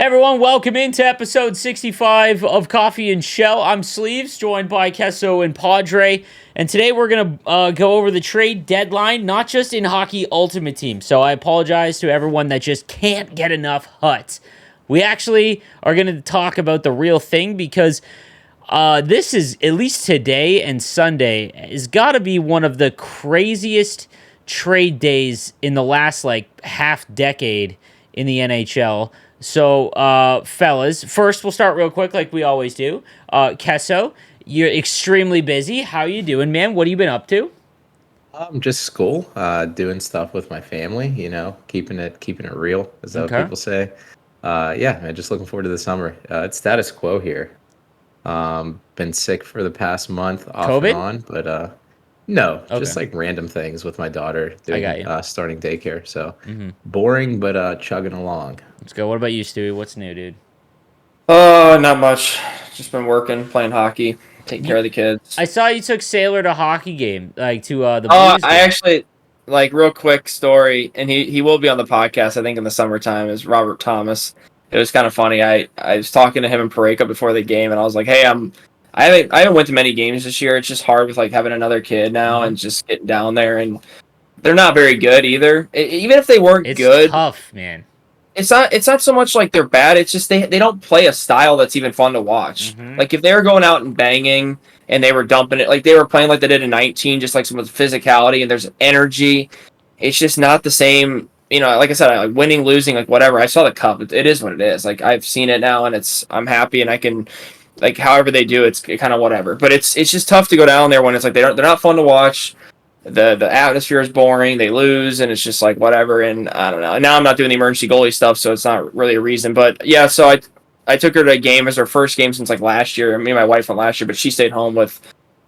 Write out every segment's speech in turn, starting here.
Hey everyone, welcome into episode 65 of Coffee and Chel. I'm Sleeves, joined by Kesso and Padre, and today we're going to go over the trade deadline, not just in Hockey Ultimate Team, so I apologize to everyone that just can't get enough HUT. We actually are going to talk about the real thing because this is, at least today and Sunday, has got to be one of the craziest trade days in the last, half decade in the NHL. So, fellas, first we'll start real quick like we always do. Kesso, you're extremely busy. How you doing, man? What have you been up to? Just school, doing stuff with my family, keeping it real, is that what Okay. people say? Yeah, man, just looking forward to the summer. It's status quo here. Been sick for the past month, off and COVID? on, but no, Okay. just like random things with my daughter I got doing you. starting daycare. So Mm-hmm. boring, but chugging along. Let's go. What about you, Stewie? What's new, dude? Not much. Just been working, playing hockey, taking care You, of the kids. I saw you took Sailor to hockey game, to the Oh, Blues I game. actually real quick story, and he will be on the podcast. I think in the summertime is Robert Thomas. It was kind of funny. I was talking to him in Pareka before the game, and I was like, "Hey, I haven't went to many games this year. It's just hard with having another kid now Mm-hmm. and just getting down there, and they're not very good either. Even if they weren't It's good, tough, man. it's not so much like they're bad. It's just they don't play a style that's even fun to watch. Mm-hmm. Like if they were going out and banging and they were dumping it, like they were playing like they did in 19, just like some of the physicality and there's energy. It's just not the same. Like I said, like winning, losing, like whatever. I saw the cup. It is what it is. Like I've seen it now, and I'm happy, and I can like however they do, it's kind of whatever. But it's just tough to go down there when it's like they're not fun to watch. The atmosphere is boring. They lose, and it's just like whatever. And I don't know. Now I'm not doing the emergency goalie stuff, so it's not really a reason. But yeah, so I took her to a game as her first game since like last year. Me and my wife went last year, but she stayed home with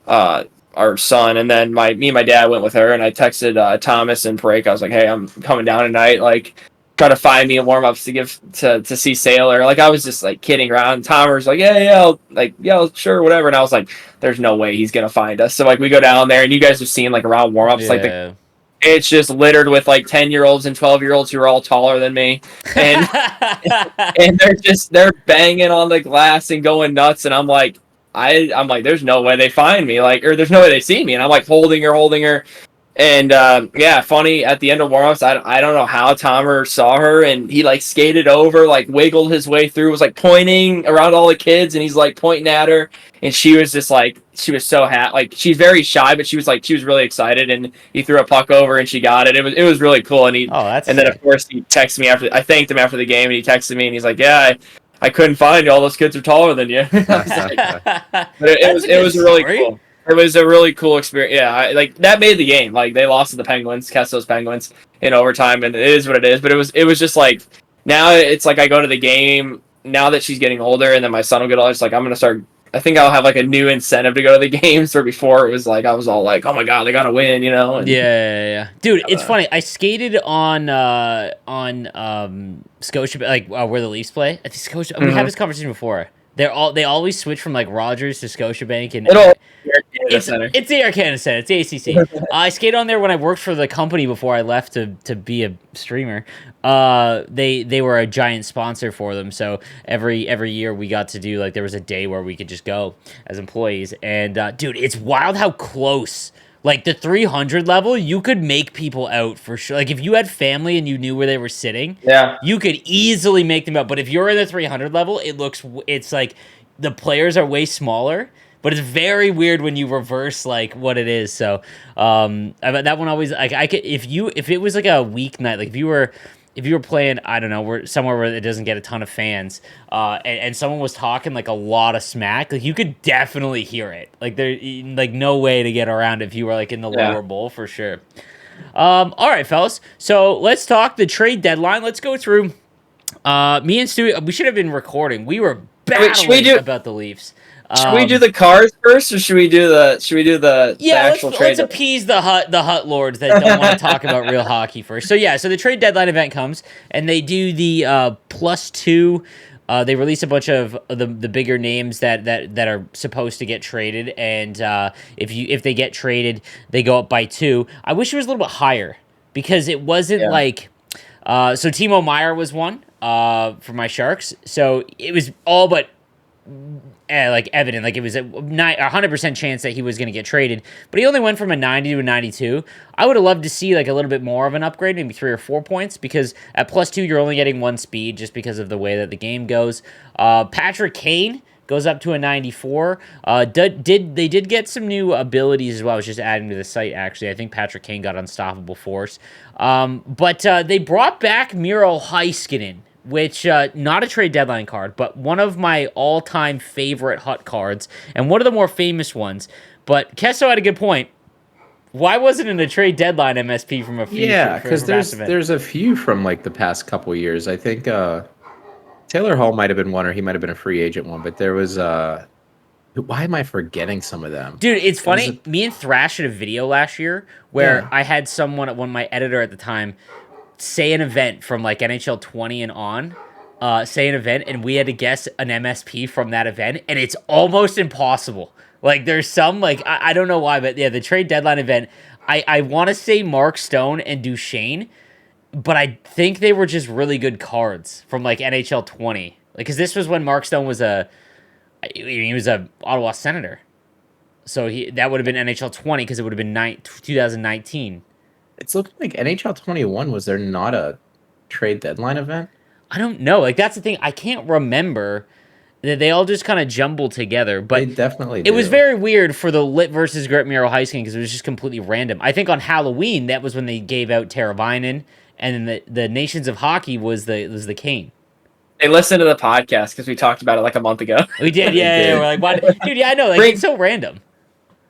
uh our son, and then me and my dad went with her. And I texted Thomas and Parake. I was like, hey, I'm coming down tonight. Like, try to find me in warm ups to give to see Sailor. Like I was just like kidding around. And Tom was like, yeah, sure, whatever. And I was like, there's no way he's gonna find us. So like we go down there, and you guys have seen like around warm ups, Yeah. it's just littered with like 10-year-olds and 12-year-olds who are all taller than me, and and they're banging on the glass and going nuts, and I'm like, there's no way they find me, like, or there's no way they see me, and I'm like holding her. And yeah, funny at the end of warmups, I don't know how Tomer saw her, and he like skated over, like wiggled his way through, was like pointing around all the kids, and he's like pointing at her, and she was just like she was so like she's very shy, but she was really excited, and he threw a puck over and she got it. It was really cool, and Oh, that's and then of sick. course he texted me after I thanked him after the game, and he texted me and he's like, yeah, I couldn't find you. All those kids are taller than you. I was like, but That's a it good was really story. cool. It was a really cool experience. Yeah, like that made the game. Like they lost to the Penguins, Kesso's Penguins, in overtime, and it is what it is. But it was just like now it's like I go to the game now that she's getting older, and then my son will get older. It's like I'm gonna start. I think I'll have like a new incentive to go to the games. Where before it was like I was all like, oh my god, they gotta win. And Yeah. Dude, it's uh, funny. I skated on Scotia, where the Leafs play. I think Scotia. We had mhm. this conversation before. They always switch from like Rogers to Scotiabank, and It'll Canada it's Center. it's the Air Canada Center. It's the ACC. I skated on there when I worked for the company before I left to be a streamer. They were a giant sponsor for them, so every year we got to do like there was a day where we could just go as employees. And dude, it's wild how close. Like the 300 level, you could make people out for sure. Like if you had family and you knew where they were sitting, Yeah, you could easily make them out. But if you're in the 300 level, it's like the players are way smaller. But it's very weird when you reverse like what it is. So that one always like I could if it was like a weeknight, like if you were playing, I don't know, somewhere where it doesn't get a ton of fans, and someone was talking like a lot of smack, like you could definitely hear it. Like there, like no way to get around if you were like in the yeah. lower bowl for sure. All right, fellas. So let's talk the trade deadline. Let's go through. Me and Stu, we should have been recording. We were Wait, battling about the Leafs. should we do the cards first, or should we do the Yeah, let's actual trade? appease the hut lords that don't want to talk about real hockey first. So yeah, so the trade deadline event comes and they do the +2. They release a bunch of the bigger names that are supposed to get traded, and if they get traded, they go up by 2. I wish it was a little bit higher because it wasn't Yeah. like so Timo Meyer was one. for my Sharks. So it was all but like evident, like it was a 100% chance that he was going to get traded, but he only went from a 90 to a 92. I would have loved to see like a little bit more of an upgrade, maybe 3 or 4 points, because at +2 you're only getting 1 speed just because of the way that the game goes. Patrick Kane goes up to a 94. They did get some new abilities as well. I was just adding to the site, actually. I think Patrick Kane got Unstoppable Force. But they brought back Miro Heiskanen, which, not a trade deadline card, but one of my all-time favorite Hut cards, and one of the more famous ones. But Kesso had a good point. Why wasn't it a trade deadline MSP from a few? Yeah, because there's a few from like the past couple years. I think Taylor Hall might have been one, or he might have been a free agent one, but there was why am I forgetting some of them? Dude, it's funny. Me and Thrash did a video last year where I had my editor at the time, say an event from like NHL 20 and on, say an event, and we had to guess an MSP from that event, and it's almost impossible. Like, there's some, like, I don't know why, but yeah, the trade deadline event, I want to say Mark Stone and Duchesne, but I think they were just really good cards from like NHL 20. Like, because this was when Mark Stone was he was a Ottawa Senator. So that would have been NHL 20 because it would have been 2019. It's looking like NHL 21. Was there not a trade deadline event? I don't know. Like, that's the thing. I can't remember. They all just kind of jumbled together. But they definitely do. It was very weird for the Lit versus Grit Miro Heiskanen because it was just completely random. I think on Halloween, that was when they gave out Teravainen, and then the Nations of Hockey was the Kane. They listened to the podcast because we talked about it like a month ago. We did, yeah. We're like, why? Dude, yeah, I know. Like, it's so random.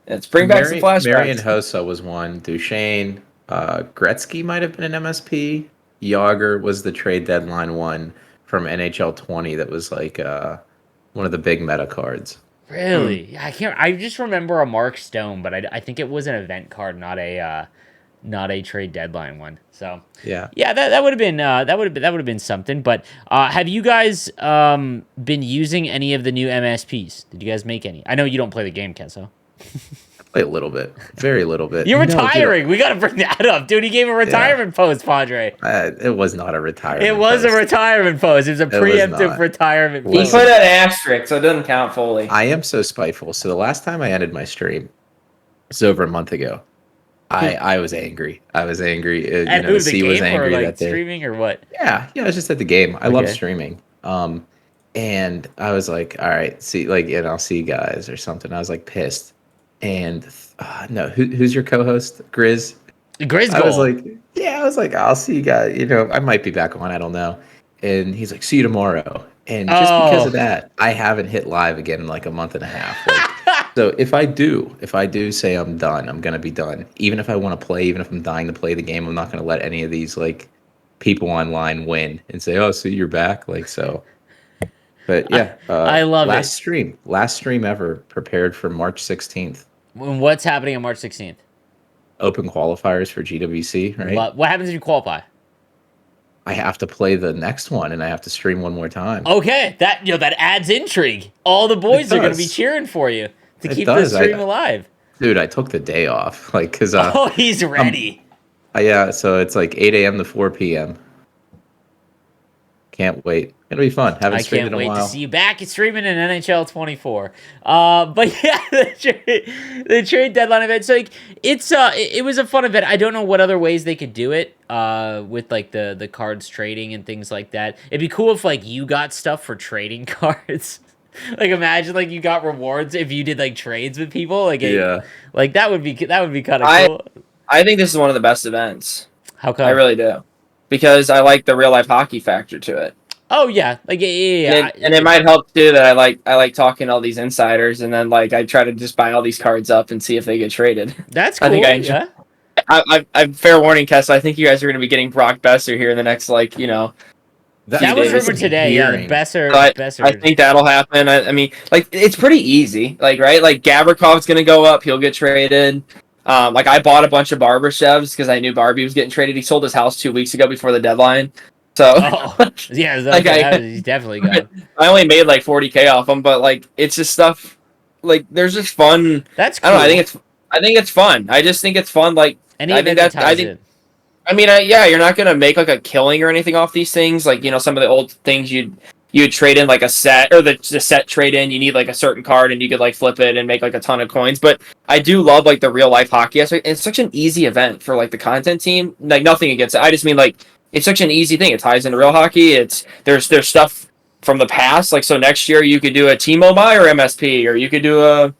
Let's bring back some flashbacks. Marian Hossa was one. Duchesne. Gretzky might have been an MSP. Yager was the trade deadline one from NHL 20 that was like one of the big meta cards. Really? Yeah, I just remember a Mark Stone, but I think it was an event card, not a trade deadline one. So yeah, that would have been that would have been something. But have you guys been using any of the new MSPs? Did you guys make any? I know you don't play the game, Kenzo. A little bit, very little bit. You're retiring. We got to bring that up, dude. He gave a retirement post, Padre. It was not a retirement. It was a retirement post. It was a preemptive retirement post. He put an asterisk, so it doesn't count fully. I am so spiteful. So the last time I ended my stream, it was over a month ago. I was angry. I was angry. And who, the game was angry, or like that streaming or what? Yeah, I was just at the game. I love streaming. And I was like, all right, see, like, and I'll see you guys or something. I was like pissed. And no, who's your co-host? Grizz. Grizz. I was like, I'll see you guys. You know, I might be back on. I don't know. And he's like, see you tomorrow. And just because of that, I haven't hit live again in like a month and a half. Like, so if I do say I'm done, I'm gonna be done. Even if I want to play, even if I'm dying to play the game, I'm not gonna let any of these like people online win and say, oh, so you're back. Like, so. But yeah, I love last stream ever, prepared for March 16th. What's happening on March 16th? Open qualifiers for GWC, right? What happens if you qualify? I have to play the next one, and I have to stream one more time. Okay, that adds intrigue. All the boys are going to be cheering for you to keep the stream alive. Dude, I took the day off, like, because he's ready. Yeah, so it's like 8 a.m. to 4 p.m. Can't wait. It'll be fun. Haven't streamed in a while. I can't wait to see you back streaming in NHL 24. But yeah, the trade deadline event. So like, it was a fun event. I don't know what other ways they could do it with like the cards trading and things like that. It'd be cool if like you got stuff for trading cards. Like, imagine like you got rewards if you did like trades with people. Like, like that would be kind of cool. I think this is one of the best events. How come? I really do. Because I like the real life hockey factor to it. Oh yeah, like yeah. And it might help too that I like talking to all these insiders, and then like I try to just buy all these cards up and see if they get traded. That's cool. I think I enjoy. Yeah. I'm fair warning, Kess. I think you guys are going to be getting Brock Besser here in the next That was rumored today. Yeah, Besser. I think that'll happen. I mean, like it's pretty easy. Like right, like Gavrikoff's going to go up. He'll get traded. Like I bought a bunch of Barbershevs because I knew Barbie was getting traded. He sold his house 2 weeks ago before the deadline. So yeah, like he's definitely gone. I only made like 40K off him, but like it's just stuff. Like there's just fun. That's cool. I don't know. I think it's fun. I just think it's fun. Like I think I mean, yeah, you're not gonna make like a killing or anything off these things. Like some of the old things you'd trade in like a set or the set trade in. You need like a certain card and you could like flip it and make like a ton of coins. But I do love like the real life hockey aspect. It's such an easy event for like the content team. Like nothing against it. I just mean like it's such an easy thing. It ties into real hockey. There's stuff from the past. Like so next year you could do a Timo Meyer MSP or you could do a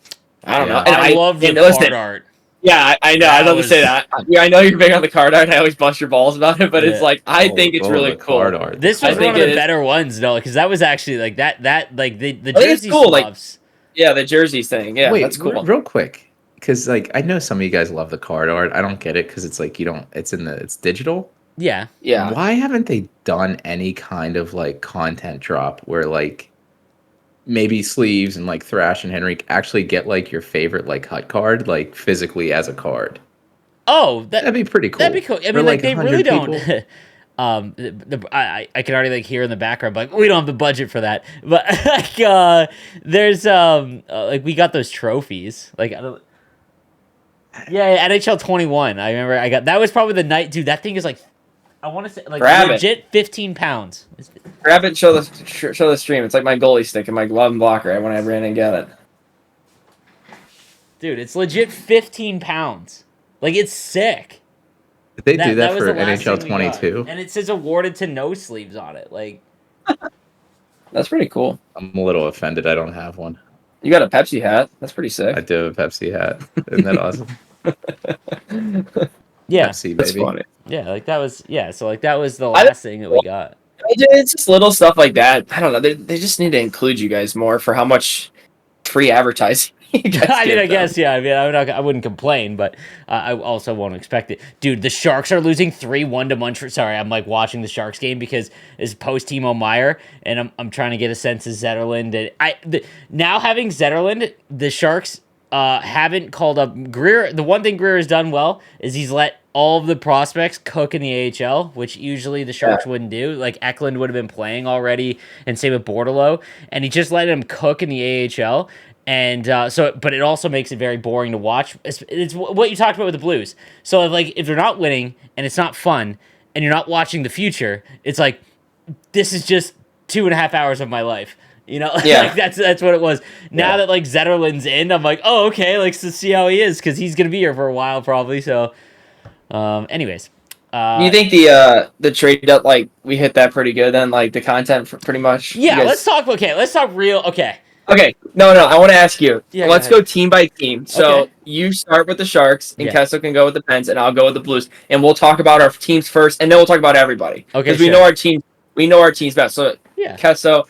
I don't know. And I love the card art. Yeah, I know. I'd love to say that. Yeah, I know you're big on the card art. I always bust your balls about it, but it's like I think it's really cool. Art. This was one of the better ones, though, because that was actually like that like the jersey cool. swaps. Yeah, the jerseys thing. Yeah, wait, that's cool. Real quick, because like I know some of you guys love the card art. I don't get it because it's like it's digital. Yeah. Why haven't they done any kind of like content drop where like maybe Sleeves and like Thrash and Henry actually get like your favorite like hut card like physically as a card? Oh, that'd be pretty cool. That'd be cool. I mean, like they really don't. I can already like hear in the background, like we don't have the budget for that. But like, there's like we got those trophies. Like, yeah, NHL 21. I remember I got that was probably the night, dude. That thing is like, I want to say like legit 15 pounds. Grab it, show the stream. It's like my goalie stick and my glove and blocker right when I ran and get it. Dude, it's legit 15 pounds. Like it's sick. Did they do that for NHL 22? And it says awarded to no sleeves on it. Like that's pretty cool. I'm a little offended I don't have one. You got a Pepsi hat. That's pretty sick. I do have a Pepsi hat. Isn't that awesome? Yeah. Pepsi, baby. That's funny. Yeah, like that was so like that was the last thing that we got. It's just little stuff like that. I don't know. They just need to include you guys more for how much free advertising. I guess, yeah. I mean, I wouldn't complain, but I also won't expect it. Dude, the Sharks are losing 3-1 to Montreal. Sorry, I'm like watching the Sharks game because it's post Timo Meyer, and I'm trying to get a sense of Zetterlund. And now having Zetterlund, the Sharks haven't called up Greer. The one thing Greer has done well is he's let all of the prospects cook in the AHL, which usually the Sharks wouldn't do. Like Eklund would have been playing already, and same with Bordelot, and he just let him cook in the AHL. And but it also makes it very boring to watch. It's what you talked about with the Blues. So if they're not winning and it's not fun and you're not watching the future, it's like this is just 2.5 hours of my life. You know, yeah. Like that's what it was. Now that like Zetterlund's in, I'm like, oh okay, like to see how he is because he's gonna be here for a while probably. So, anyways. You think the trade up like we hit that pretty good then, like the content for pretty much? Yeah, let's talk real. Okay, no, I want to ask you. Yeah, let's go team by team. So you start with the Sharks, and Kessel can go with the Pens, and I'll go with the Blues, and we'll talk about our teams first, and then we'll talk about everybody. Okay, because we know our team. We know our teams best. So Kessel,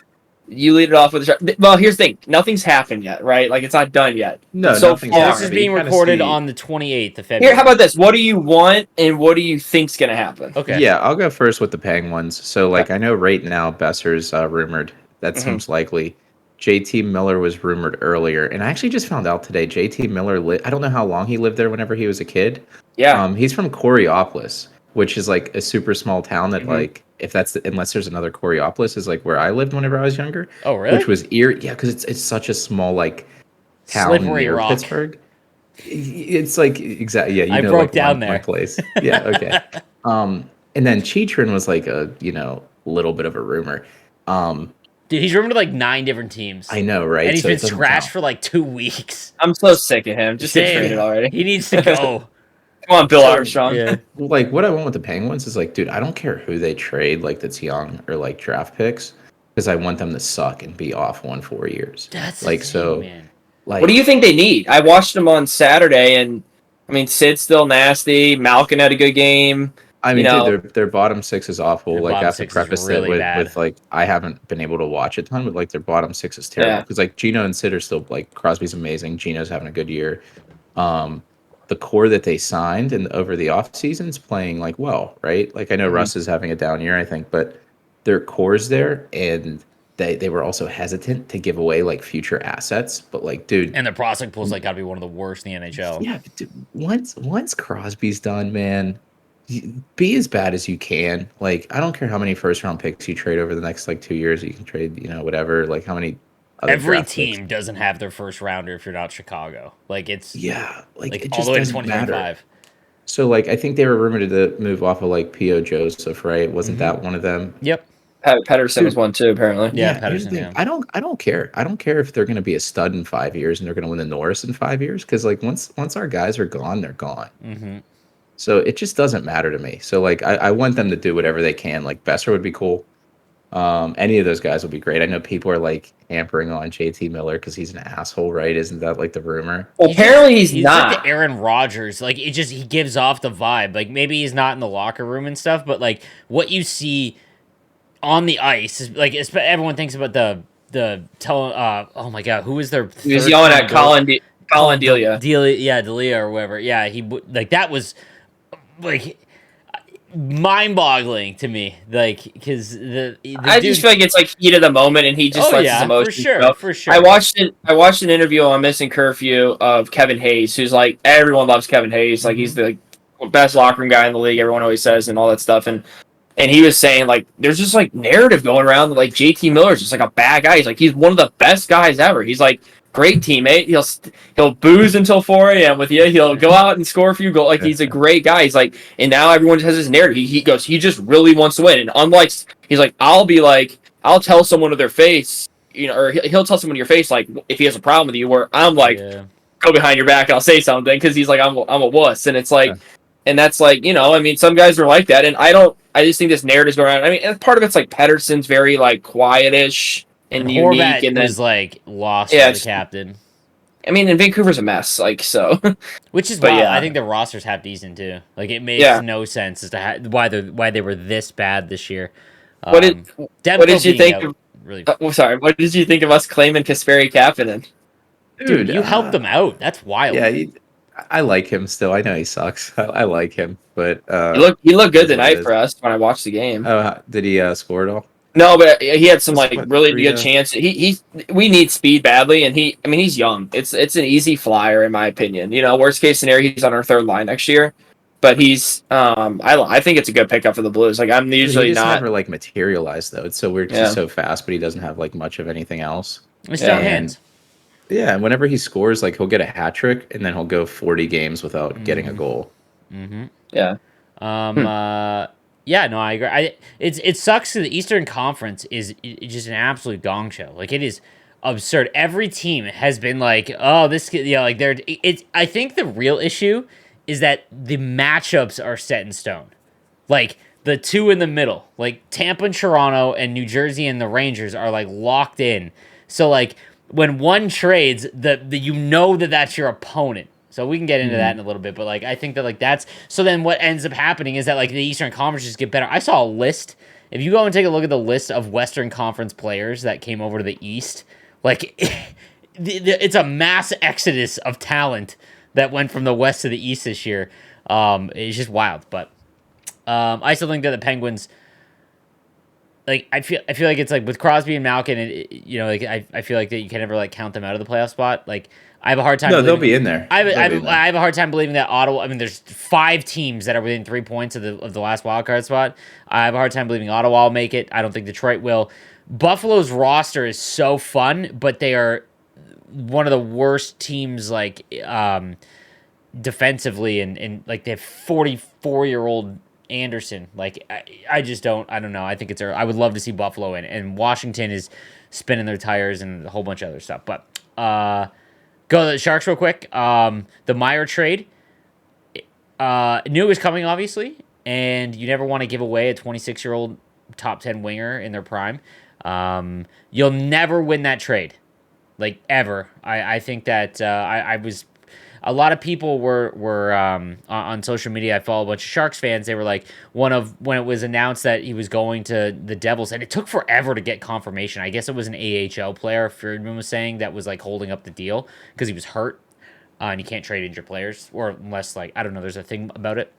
you lead it off with the Sharks. Well, here's the thing: nothing's happened yet, right? Like it's not done yet. No, so nothing's happened. This is being recorded on the 28th of February. Here, how about this? What do you want, and what do you think's gonna happen? Okay. Yeah, I'll go first with the Penguins. So, like, I know right now Besser's rumored. That seems likely. JT Miller was rumored earlier, and I actually just found out today. JT Miller, I don't know how long he lived there. Whenever he was a kid, he's from Coriopolis, which is like a super small town that like unless there's another Coriopolis is like where I lived whenever I was younger. Oh, really? Which was Erie, because it's such a small like town near Pittsburgh. It's like exactly I broke like down my place. Yeah, okay. And then Chitrin was like a little bit of a rumor. Dude, he's rumored to like 9 different teams. I know, right? And he's been scratched for like 2 weeks. I'm so sick of him. Just get traded already. He needs to go. Come on, Bill Armstrong. Yeah. Like, what I want with the Penguins is like, dude, I don't care who they trade, like that's young or like draft picks, because I want them to suck and be awful in 4 years. That's like insane, so. Man. Like, what do you think they need? I watched them on Saturday, and I mean, Sid's still nasty. Malkin had a good game. I mean, dude, their bottom 6 is awful. Like, I have to preface really it with like, I haven't been able to watch a ton, but like their bottom 6 is terrible. Because like Gino and Sid are still like Crosby's amazing. Gino's having a good year. The core that they signed and over the off season is playing like well, right? Like I know Russ is having a down year, I think, but their core's there, and they were also hesitant to give away like future assets. But like, dude, and the prospect pool's like got to be one of the worst in the NHL. Yeah, but dude, once Crosby's done, man. Be as bad as you can. Like, I don't care how many first round picks you trade over the next like 2 years. You can trade, whatever. Like, how many? Every team doesn't have their first rounder if you're not Chicago. Like it's like it all just the way to doesn't 2025. matter. So like I think they were rumored to move off of like P.O. Joseph, right? Wasn't Mm-hmm. that one of them? Yep. Pedersen was one too, apparently. Yeah, Here's the Pedersen. thing. Yeah. I don't care. I don't care if they're going to be a stud in 5 years and they're going to win the Norris in 5 years because like once our guys are gone, they're gone. Mm-hmm. So it just doesn't matter to me. So like I want them to do whatever they can. Like Besser would be cool. Any of those guys would be great. I know people are like hampering on JT Miller because he's an asshole, right? Isn't that like the rumor? Well, apparently he's like not. the Aaron Rodgers. Like he gives off the vibe. Like maybe he's not in the locker room and stuff, but like what you see on the ice is like everyone thinks about oh my god, who was their He was yelling at Colin Delia. Delia or whatever. Yeah, like that was like mind-boggling to me, like because I just feel like it's like heat of the moment, and he just lets his emotions go. For sure. I watched an interview on Missing Curfew of Kevin Hayes, who's like everyone loves Kevin Hayes, like he's the best locker room guy in the league. Everyone always says and all that stuff, and he was saying like there's just like narrative going around that, like JT Miller's just like a bad guy. He's one of the best guys ever. He's like great teammate. He'll booze until 4 a.m. with you. He'll go out and score a few goals. Like he's a great guy. He's like, and now everyone has this narrative. He just really wants to win. And unlike, he's like, I'll tell someone to their face, or he'll tell someone to your face, like if he has a problem with you. Where I'm like, go behind your back and I'll say something because he's like, I'm a wuss, and it's like, and that's like, I mean, some guys are like that, and I just think this narrative's going around. I mean, and part of it's like Pedersen's very like quietish and unique, Horvat and then was like lost to the captain. I mean, and Vancouver's a mess, like so. Which is why I think the roster's half decent too. Like it makes no sense as to why they were this bad this year. What did you think? Sorry, what did you think of us claiming Kasperi Kapanen? Dude, you helped them out. That's wild. Yeah, I like him still. I know he sucks. I like him, but he looked good tonight for us when I watched the game. Oh, did he score at all? No, but he had some really good chances. We need speed badly, and he's young. It's an easy flyer in my opinion. Worst case scenario, he's on our third line next year, but he's I think it's a good pickup for the Blues. Like I'm usually he just not never like materialized though. It's so weird. He's so fast, but he doesn't have like much of anything else. He's strong hands. Yeah, and whenever he scores, like he'll get a hat trick, and then he'll go 40 games without getting a goal. Mm-hmm. Yeah. Yeah, no, I agree. It sucks that the Eastern Conference is just an absolute gong show. Like it is absurd. Every team has been like, oh, this, like they're. I think the real issue is that the matchups are set in stone. Like the two in the middle, like Tampa and Toronto, and New Jersey and the Rangers are like locked in. So like when one trades, that's your opponent. So we can get into that in a little bit, but like I think that like that's so then what ends up happening is that like the Eastern Conferences get better. I saw a list. If you go and take a look at the list of Western Conference players that came over to the East, like it's a mass exodus of talent that went from the West to the East this year. It's just wild, but I still think that the Penguins. Like I feel like it's like with Crosby and Malkin, and like I feel like that you can never like count them out of the playoff spot. Like I have a hard time. No, they'll be in there. I have a hard time believing that Ottawa. I mean, there's 5 teams that are within 3 points of the last wild card spot. I have a hard time believing Ottawa will make it. I don't think Detroit will. Buffalo's roster is so fun, but they are one of the worst teams like defensively, and like they have 44-year-old Anderson. Like I don't know. I think I would love to see Buffalo in, and Washington is spinning their tires and a whole bunch of other stuff. But go to the Sharks real quick. The Meyer trade, knew it was coming obviously, and you never want to give away a 26-year-old top 10 winger in their prime. You'll never win that trade, like ever. I think that I was. A lot of people were on social media. I follow a bunch of Sharks fans. They were like, when it was announced that he was going to the Devils, and it took forever to get confirmation. I guess it was an AHL player, Friedman was saying, that was like holding up the deal because he was hurt, and you can't trade injured players, or unless like I don't know, there's a thing about it.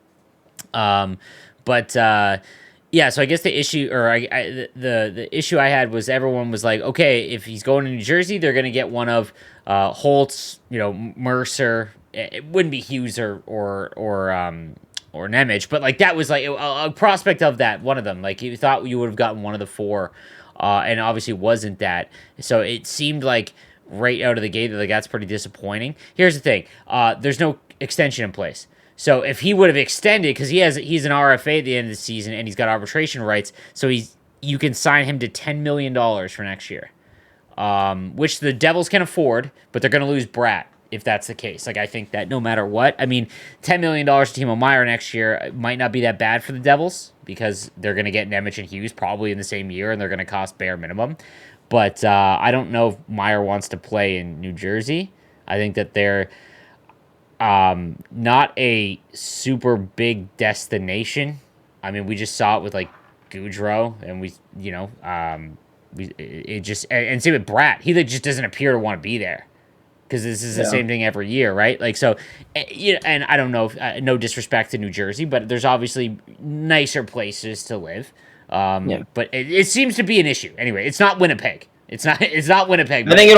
Yeah, so I guess the issue, or the issue I had was everyone was like, okay, if he's going to New Jersey, they're going to get one of Holtz, Mercer. It wouldn't be Hughes or Nemec, but like that was like a prospect of that, one of them. Like you thought you would have gotten one of the 4, and obviously wasn't that. So it seemed like right out of the gate that like that's pretty disappointing. Here's the thing: there's no extension in place. So if he would have extended, because he's an RFA at the end of the season and he's got arbitration rights, so you can sign him to $10 million for next year, which the Devils can afford, but they're going to lose Bratt if that's the case. Like, I think that no matter what, I mean, $10 million to Timo Meier next year might not be that bad for the Devils because they're going to get Nemec and Hughes probably in the same year and they're going to cost bare minimum. But I don't know if Meier wants to play in New Jersey. I think that they're not a super big destination. I mean, we just saw it with like Goudreau, and it just and same with Bratt. He just doesn't appear to want to be there because this is the same thing every year, right? Like, so, and I don't know, no disrespect to New Jersey, but there's obviously nicer places to live. But it seems to be an issue. Anyway, it's not Winnipeg. It's not Winnipeg. I think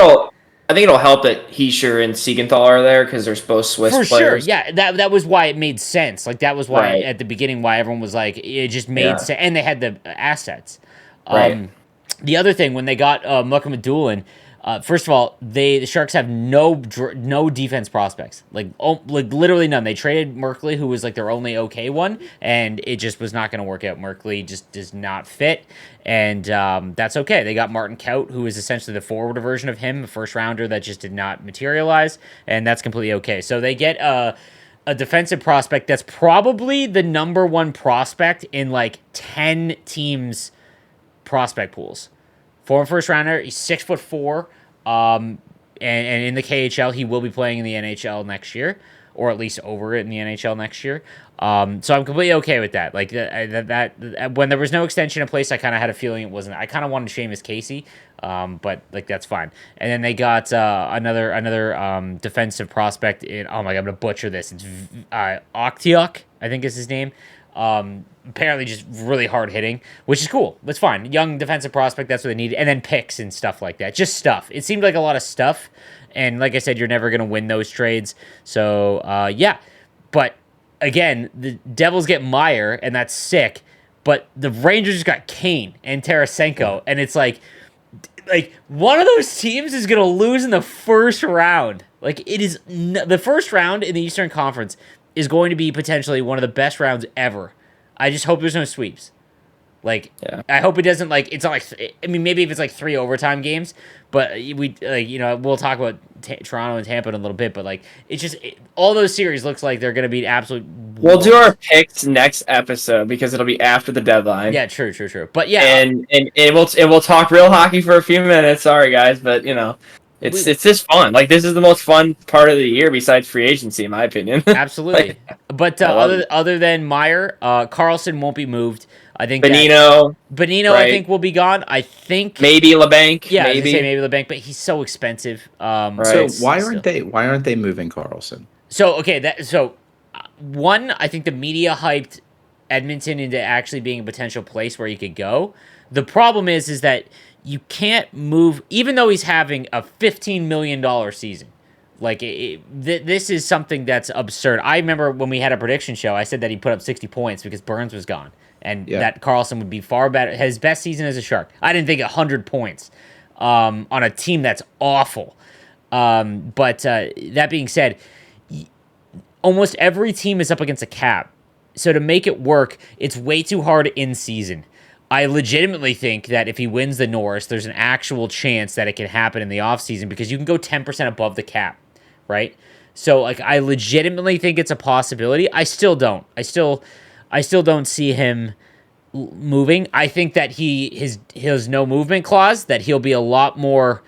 it'll help that Heischer and Siegenthaler are there because they're both Swiss players. For sure, yeah. That was why it made sense. Like, that was why at the beginning why everyone was like, it just made sense. And they had the assets. Right. The other thing, when they got Mukhamadullin, first of all, the Sharks have no defense prospects. Like literally none. They traded Merkley, who was like their only okay one, and it just was not going to work out. Merkley just does not fit, and that's okay. They got Martin Kaut, who is essentially the forward version of him, a first rounder that just did not materialize, and that's completely okay. So they get a defensive prospect that's probably the number one prospect in like 10 teams' prospect pools. Former first rounder, he's 6'4", and in the KHL, he will be playing in the NHL next year, or at least over it in the NHL next year. So I'm completely okay with that. Like that when there was no extension in place, I kind of had a feeling it wasn't. I kind of wanted Seamus Casey, but like that's fine. And then they got another defensive prospect in. Oh my god, I'm gonna butcher this. It's Oktiuk, I think is his name. Apparently just really hard hitting, which is cool. That's fine. Young defensive prospect, that's what they need. And then picks and stuff like that. Just stuff. It seemed like a lot of stuff. And like I said, you're never going to win those trades. So, yeah. But again, the Devils get Meier, and that's sick. But the Rangers just got Kane and Tarasenko. And it's like one of those teams is going to lose in the first round. Like, it is the first round in the Eastern Conference is going to be potentially one of the best rounds ever. I just hope there's no sweeps. Like, I hope it doesn't, like, it's not like, I mean, maybe if it's like 3 overtime games, but we'll talk about Toronto and Tampa in a little bit, but like, it's just, all those series looks like they're going to be absolute. We'll do our picks next episode because it'll be after the deadline. Yeah, true. But yeah. And we'll talk real hockey for a few minutes. Sorry, guys, but it's just fun. Like, this is the most fun part of the year besides free agency, in my opinion. Absolutely. But other than Meier, Carlson won't be moved. I think Bonino, right. I think will be gone. I think maybe LeBanc. Yeah, maybe LeBanc, but he's so expensive. Right. So why aren't they moving Carlson? So okay, one, I think the media hyped Edmonton into actually being a potential place where he could go. The problem is that you can't move, even though he's having a $15 million season. Like, this is something that's absurd. I remember when we had a prediction show, I said that he put up 60 points because Burns was gone, and that Carlson would be far better. His best season as a Shark. I didn't think 100 points on a team that's awful. But that being said, almost every team is up against a cap. So to make it work, it's way too hard in season. I legitimately think that if he wins the Norris, there's an actual chance that it can happen in the offseason because you can go 10% above the cap, right? So, like, I legitimately think it's a possibility. I still don't. I still don't see him moving. I think that his no movement clause, that he'll be a lot more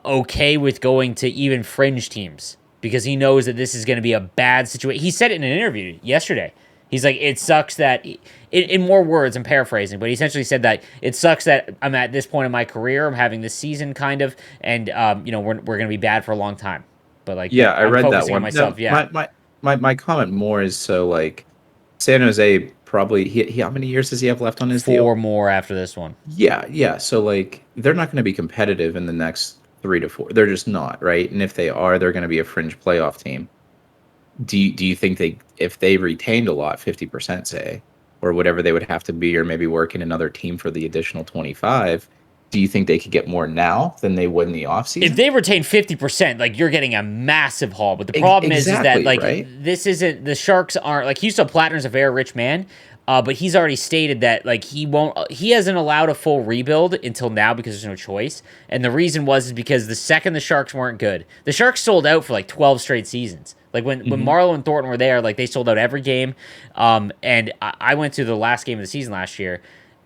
okay with going to even fringe teams because he knows that this is going to be a bad situation. He said it in an interview yesterday. He's like, it sucks that, in more words, I'm paraphrasing, but he essentially said that it sucks that I'm at this point in my career, I'm having this season kind of, and we're going to be bad for a long time. But like, yeah, I read that one. Myself, my comment more is so like, San Jose probably he how many years does he have left on his deal? 4 more after this one. Yeah. So like, they're not going to be competitive in the next 3 to 4. They're just not, right? And if they are, they're going to be a fringe playoff team. Do you think if they retained a lot, 50%, say, or whatever they would have to be, or maybe work in another team for the additional 25, do you think they could get more now than they would in the offseason? If they retain 50%, like you're getting a massive haul. But the problem is that like right? this isn't the Sharks aren't like Houston Plattner's a very rich man. But he's already stated that like he hasn't allowed a full rebuild until now because there's no choice. And the reason is because the second the Sharks weren't good, the Sharks sold out for like 12 straight seasons. Like when Marlowe and Thornton were there, like they sold out every game. And I went to the last game of the season last year,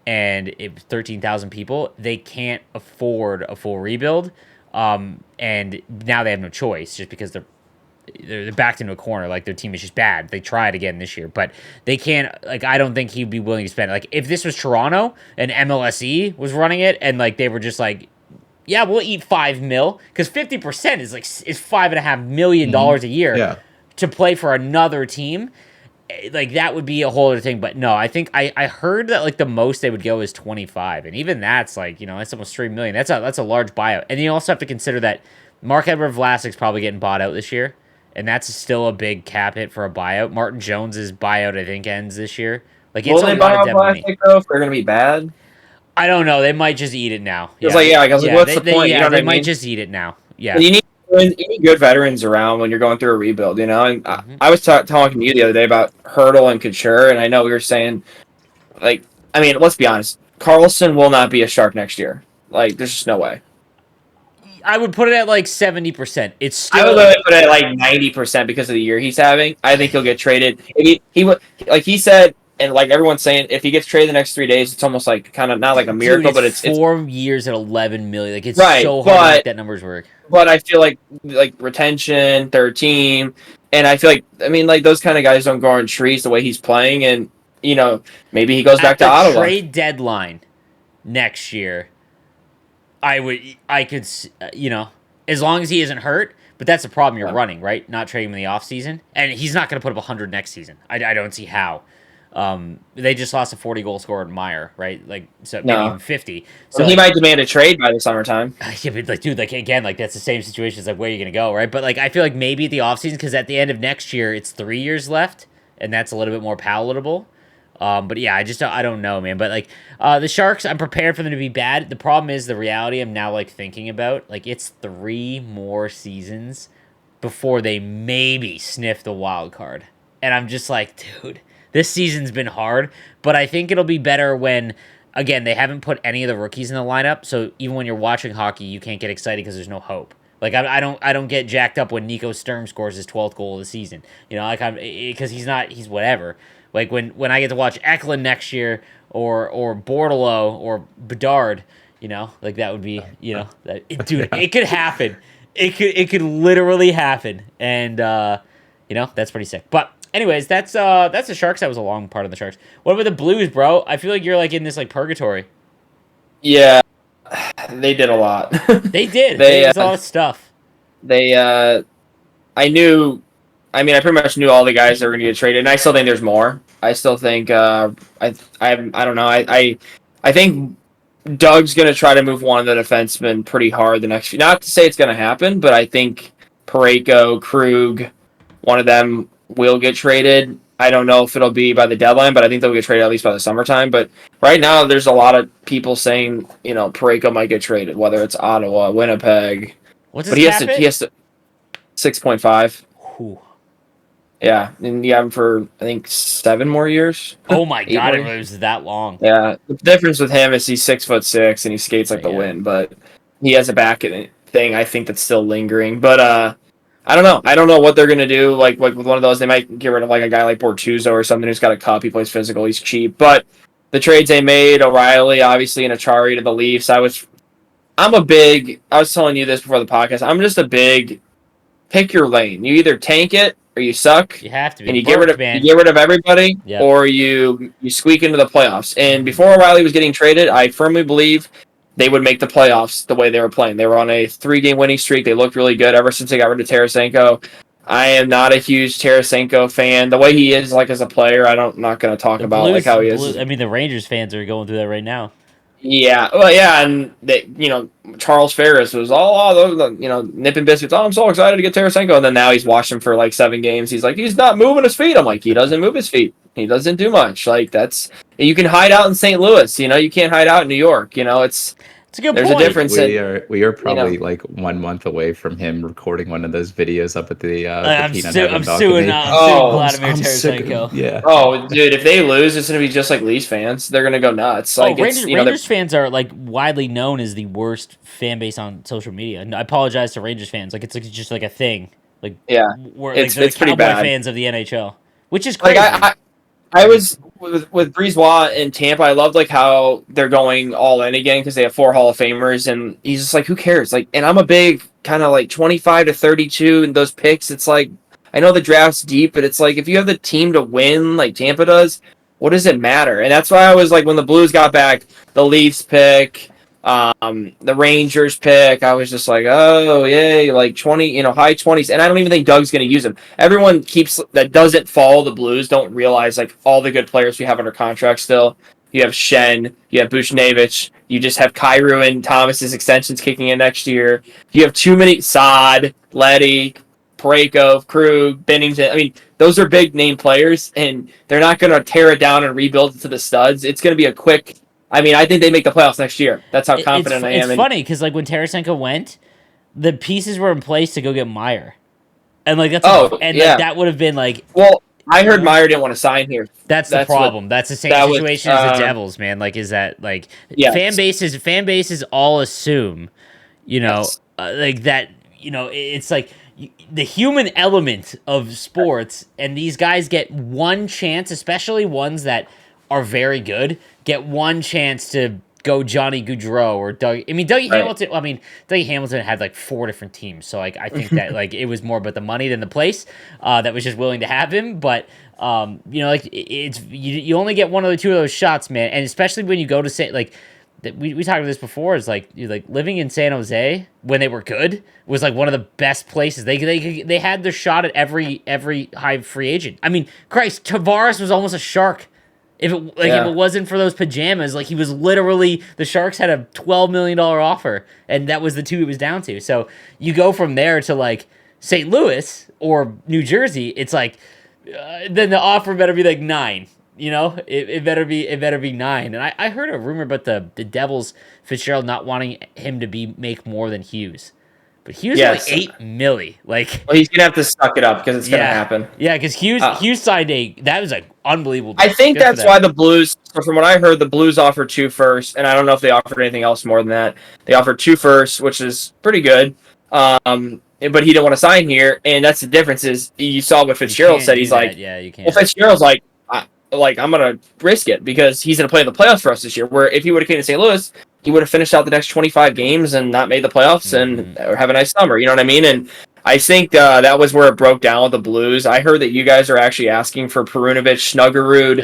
and it was 13,000 people. They can't afford a full rebuild. And now they have no choice just because they're backed into a corner. Like their team is just bad. They tried again this year, but they can't. Like I don't think he'd be willing to spend. Like if this was Toronto and MLSE was running it, and like they were just like, yeah, we'll eat $5 million because 50% is $5.5 million a year to play for another team. Like that would be a whole other thing. But no, I think I heard that like the most they would go is 25, and even that's like that's almost $3 million. That's a large buyout, and you also have to consider that Marc-Edouard Vlasic's probably getting bought out this year. And that's still a big cap hit for a buyout. Martin Jones's buyout, I think, ends this year. Like, it's a lot of dead money. Though, if they're going to be bad? I don't know. They might just eat it now. It's what's the point? They might just eat it now. Yeah. You need good veterans around when you're going through a rebuild, And I was talking to you the other day about Hurdle and Couture, and I know we were saying, like, I mean, let's be honest. Carlson will not be a Shark next year. Like, there's just no way. I would put it at like 70%. It's still. I would put it at like 90% because of the year he's having. I think he'll get traded. He would, like he said, and like everyone's saying, if he gets traded the next 3 days, it's almost like kind of not like a miracle, but it's 4 years at 11 million. Like it's right, so hard to make that numbers work. But I feel like retention, third team, and I feel like those kind of guys don't grow on trees the way he's playing, and maybe he goes back to Ottawa. Trade deadline next year. I could, as long as he isn't hurt, but that's the problem you're running, right? Not trading him in the offseason. And he's not going to put up 100 next season. I don't see how. They just lost a 40-goal scorer in Meyer, right? Like, so maybe even 50. So he might demand a trade by the summertime. Yeah, but like, dude, like, again, like, that's the same situation. It's like, where are you going to go, right? But, like, I feel like maybe at the offseason, because at the end of next year, it's 3 years left, and that's a little bit more palatable. But yeah, I don't know, man. But like the Sharks, I'm prepared for them to be bad. The problem is the reality I'm now like thinking about. Like it's 3 more seasons before they maybe sniff the wild card. And I'm just like, dude, this season's been hard. But I think it'll be better when, again, they haven't put any of the rookies in the lineup. So even when you're watching hockey, you can't get excited because there's no hope. Like I don't get jacked up when Nico Sturm scores his 12th goal of the season. Like because he's whatever. Like when I get to watch Eklund next year or Bordelot or Bedard, like that would be, dude, it could happen. It could literally happen. And that's pretty sick. But anyways, that's the Sharks. That was a long part of the Sharks. What about the Blues, bro? I feel like you're like in this like purgatory. Yeah. They did a lot. They did. They did a lot of stuff. I pretty much knew all the guys that were going to get traded, and I still think there's more. I still think I don't know. I think Doug's going to try to move one of the defensemen pretty hard the next few. Not to say it's going to happen, but I think Parayko, Krug, one of them will get traded. I don't know if it'll be by the deadline, but I think they'll get traded at least by the summertime. But right now, there's a lot of people saying Parayko might get traded, whether it's Ottawa, Winnipeg. What's his cap hit? He has to 6.5. Ooh. Yeah, and you have him for, I think, 7 more years. Oh my god, it was that long. Yeah, the difference with him is he's 6'6" and he skates like the wind, but he has a back thing, I think, that's still lingering. But I don't know. I don't know what they're going to do. Like with one of those, they might get rid of like a guy like Bortuzzo or something who's got a cup. He plays physical. He's cheap. But the trades they made, O'Reilly, obviously, and Achari to the Leafs, I was telling you this before the podcast, I'm just a big pick your lane. You either tank it or you suck. You have to be. And you get rid of everybody, or you squeak into the playoffs. And before O'Reilly was getting traded, I firmly believe they would make the playoffs the way they were playing. They were on a 3-game winning streak. They looked really good ever since they got rid of Tarasenko. I am not a huge Tarasenko fan. The way he is, like as a player, I'm not going to talk about Blues, like how he is. I mean, the Rangers fans are going through that right now. Yeah, well, yeah, and they, Charles Ferris was nipping biscuits. Oh, I'm so excited to get Tarasenko, and then now he's watched him for like 7 games. He's like, he's not moving his feet. I'm like, he doesn't move his feet. He doesn't do much. Like you can hide out in St. Louis. You can't hide out in New York. It's It's a good There's point. a difference. We are probably like 1 month away from him recording one of those videos up at the I'm, peanut su- heaven I'm balcony. suing. I'm suing Oh, Vladimir I'm sick of, Tarasenko. yeah. Oh, dude, if they lose, it's gonna be just like Leafs fans. They're gonna go nuts. Like Rangers fans are like widely known as the worst fan base on social media. And I apologize to Rangers fans. Like it's like just like a thing. Like yeah, we're it's like the pretty Cowboy bad. fans of the NHL, which is Like crazy. I was with Brisebois in Tampa. I loved like how they're going all in again because they have 4 Hall of Famers, and he's just like, who cares? Like, and I'm a big kind of like 25 to 32 and those picks. It's like I know the draft's deep, but it's like if you have the team to win, like Tampa does, what does it matter? And that's why I was like, when the Blues got back, the Leafs pick, the Rangers pick, I was just like, oh yay, like 20, high 20s, and I don't even think Doug's going to use them. Everyone that doesn't follow the Blues don't realize like all the good players we have under contract still. You have Shen, you have Buchnevich, you just have Kyrou and Thomas's extensions kicking in next year. You have too many Saad, Letty, Pareko, Krug, Bennington. I mean, those are big name players, and they're not going to tear it down and rebuild it to the studs. It's going to be a quick. I mean, I think they make the playoffs next year. That's how confident I am. It's funny because like when Tarasenko went, the pieces were in place to go get Meyer, and like that would have been like. Well, I heard Meyer didn't want to sign here. That's the problem. That's the same situation as the Devils, man. Like, is that like fan bases all assume, like that. It's like the human element of sports, and these guys get one chance, especially ones that are very good, get one chance to go Johnny Gaudreau or Doug. I mean, Dougie Hamilton. I mean, Dougie Hamilton had like 4 different teams, so like I think that like it was more about the money than the place that was just willing to have him. But like it's you only get one of the 2 of those shots, man, and especially when you go to say like. We talked about this before. Is like living in San Jose when they were good was like one of the best places. They had their shot at every high free agent. I mean, Christ, Tavares was almost a Shark. If it wasn't for those pajamas, like he was literally the Sharks had a $12 million offer, and that was the 2 it was down to. So you go from there to like St. Louis or New Jersey. It's like then the offer better be like 9. It better be 9. And I heard a rumor about the Devils Fitzgerald not wanting him to make more than Hughes. But Hughes is like $8 million. Like, well, he's gonna have to suck it up because it's gonna happen. Yeah, because Hughes signed that was like unbelievable. I think that's why the Blues. So from what I heard, the Blues offered 2 firsts, and I don't know if they offered anything else more than that. They offered 2 firsts, which is pretty good. But he didn't want to sign here, and that's the difference. Is you saw what Fitzgerald said. He's like, you can't. Well, Fitzgerald's like I'm gonna risk it because he's gonna play in the playoffs for us this year. Where if he would have came to St. Louis, he would have finished out the next 25 games and not made the playoffs and have a nice summer. You know what I mean? And I think that was where it broke down with the Blues. I heard that you guys are actually asking for Perunovic, Snuggerud,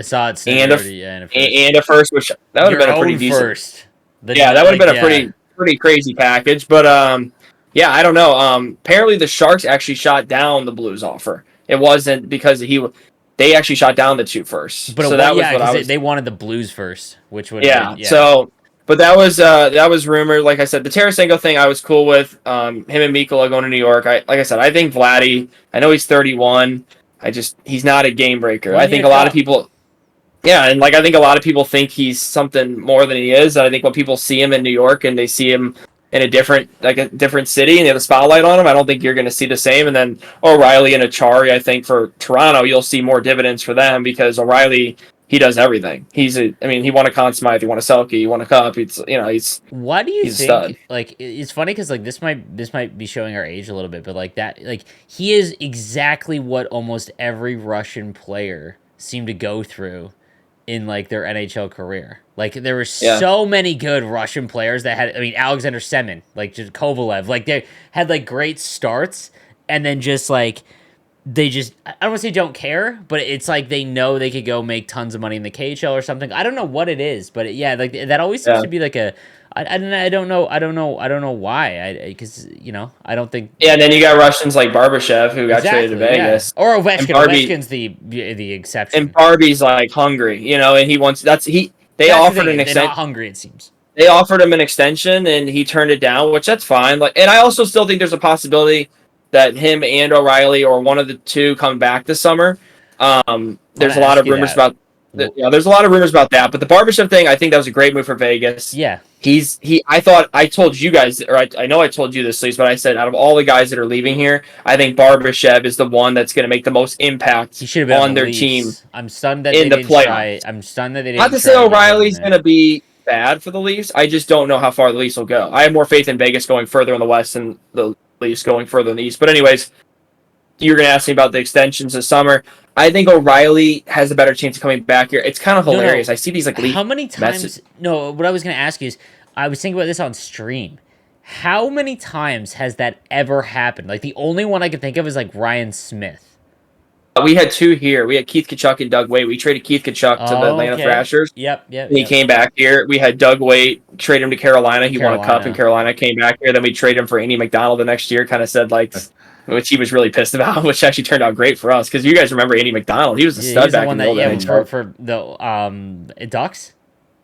and a first, which that would have been a pretty decent first. That would have been a pretty crazy package. But I don't know. Apparently the Sharks actually shot down the Blues offer. It wasn't because they actually shot down the 2 firsts. But so that was what I was. They wanted the Blues first, which would So, but that was rumored. Like I said, the Tarasenko thing I was cool with. Him and Mikkola going to New York. Like I said, I think Vladdy. I know he's 31. He's not a game breaker. I think a lot of people. Yeah, and like I think a lot of people think he's something more than he is. And I think when people see him in New York and they see him in a different city and they have a spotlight on him, I don't think you're going to see the same. And then O'Reilly and Achari, I think for Toronto, you'll see more dividends for them because O'Reilly, he does everything. He won a Conn Smythe, he won a Selke, he won a cup. He's Why do you think? Stud. Like it's funny because like this might be showing our age a little bit, but like that, like he is exactly what almost every Russian player seemed to go through in like their NHL career. Like there were so many good Russian players that had. I mean, Alexander Semin, like just Kovalev, like they had like great starts, and then just like they just I don't want to say don't care, but it's like they know they could go make tons of money in the KHL or something. I don't know what it is, but like that always seems to be like a. I don't know why. Because I don't think. Yeah, and then you got Russians like Barbashev who got traded to Vegas, or Ovechkin. Ovechkin's the exception. And Barbie's like hungry, and he wants They offered an extension. They're not hungry, it seems. They offered him an extension, and he turned it down, which that's fine. Like, and I also still think there's a possibility that him and O'Reilly or one of the 2 come back this summer. There's a lot of rumors about. There's a lot of rumors about that, but the Barbashev thing, I think that was a great move for Vegas. Yeah. I told you guys, or I know I told you this, Lise, but I said out of all the guys that are leaving here, I think Barbashev is the one that's going to make the most impact He should have been on the their Leafs. team. I'm stunned that in they the didn't playoffs. try. I'm stunned that they didn't. Not to say O'Reilly's going to be bad for the Leafs. I just don't know how far the Leafs will go. I have more faith in Vegas going further in the West than the Leafs going further in the East. But anyways, you're going to ask me about the extensions this summer. I think O'Reilly has a better chance of coming back here. It's kind of hilarious. I see these like Leaf. How many times? No, what I was going to ask you is, I was thinking about this on stream. How many times has that ever happened? Like, the only one I can think of is like Ryan Smith. We had two here. We had Keith Tkachuk and Doug Waite. We traded Keith Tkachuk to the Atlanta Thrashers. Yep. And he came back here. We had Doug Waite, trade him to Carolina. He won a cup in Carolina, came back here. Then we traded him for Andy McDonald the next year, kind of said like, which he was really pissed about, which actually turned out great for us. Because you guys remember Andy McDonald. He was a stud back in the old days. For the Ducks?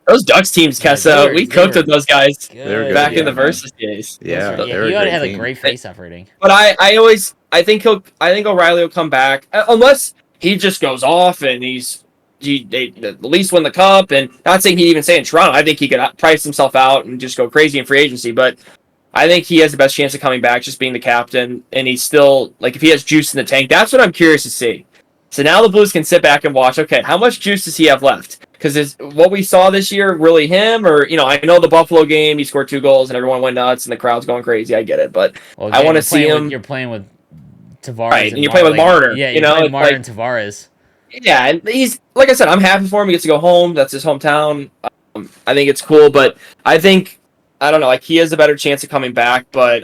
Those Ducks teams, Kessa, we cooked with those guys back in the Versus days. Yeah, he had a great face-off rating. But I think O'Reilly will come back unless he just goes off and they at least win the cup. And not saying he'd even stay in Toronto. I think he could price himself out and just go crazy in free agency. But I think he has the best chance of coming back, just being the captain. And he's still like, if he has juice in the tank, that's what I'm curious to see. So now the Blues can sit back and watch. Okay, how much juice does he have left? Because is what we saw this year really him? Or, I know the Buffalo game, he scored 2 goals and everyone went nuts and the crowd's going crazy. I get it. But I want to see him. You're playing with Tavares. Right, and you're playing with Marner. Yeah, you're playing Marner and Tavares. Yeah, and he's, like I said, I'm happy for him. He gets to go home. That's his hometown. I think it's cool. But I think, I don't know, like he has a better chance of coming back. But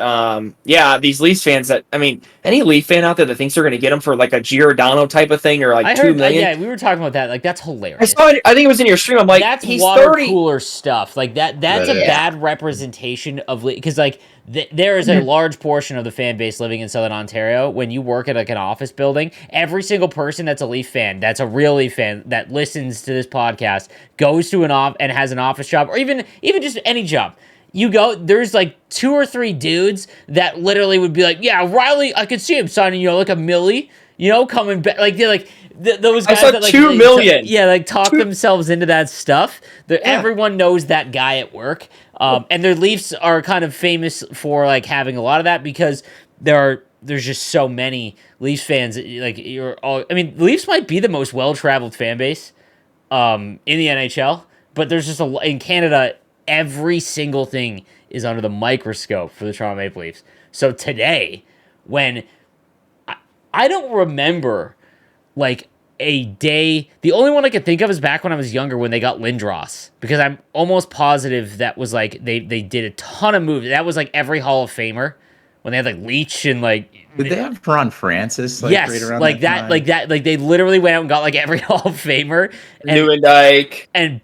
these Leafs fans any Leaf fan out there that thinks they're going to get him for like a Giordano type of thing or like $2 million. Yeah, we were talking about that. Like that's hilarious. I think it was in your stream. I'm like, that's he's water 30. cooler stuff. Like that's a bad representation of because like there is a large portion of the fan base living in Southern Ontario. When you work at like an office building, every single person that's a Leaf fan, that's a real Leaf fan that listens to this podcast, goes to and has an office job or even just any job. You go, there's like 2 or 3 dudes that literally would be like, yeah, Riley, I could see him signing, like a milli, coming back. Like, they're like, those guys I saw that like, $2 million. Talk themselves into that stuff. Everyone knows that guy at work. And their Leafs are kind of famous for like having a lot of that because there's just so many Leafs fans. Like, Leafs might be the most well-traveled fan base in the NHL, but there's just in Canada, every single thing is under the microscope for the Toronto Maple Leafs. So today, when I don't remember like a day, the only one I could think of is back when I was younger when they got Lindros, because I'm almost positive that was like they did a ton of moves. That was like every Hall of Famer when they had like Leach and like. Did they have Ron Francis? Yes, right around like that, like they literally went out and got like every Hall of Famer. Newendike and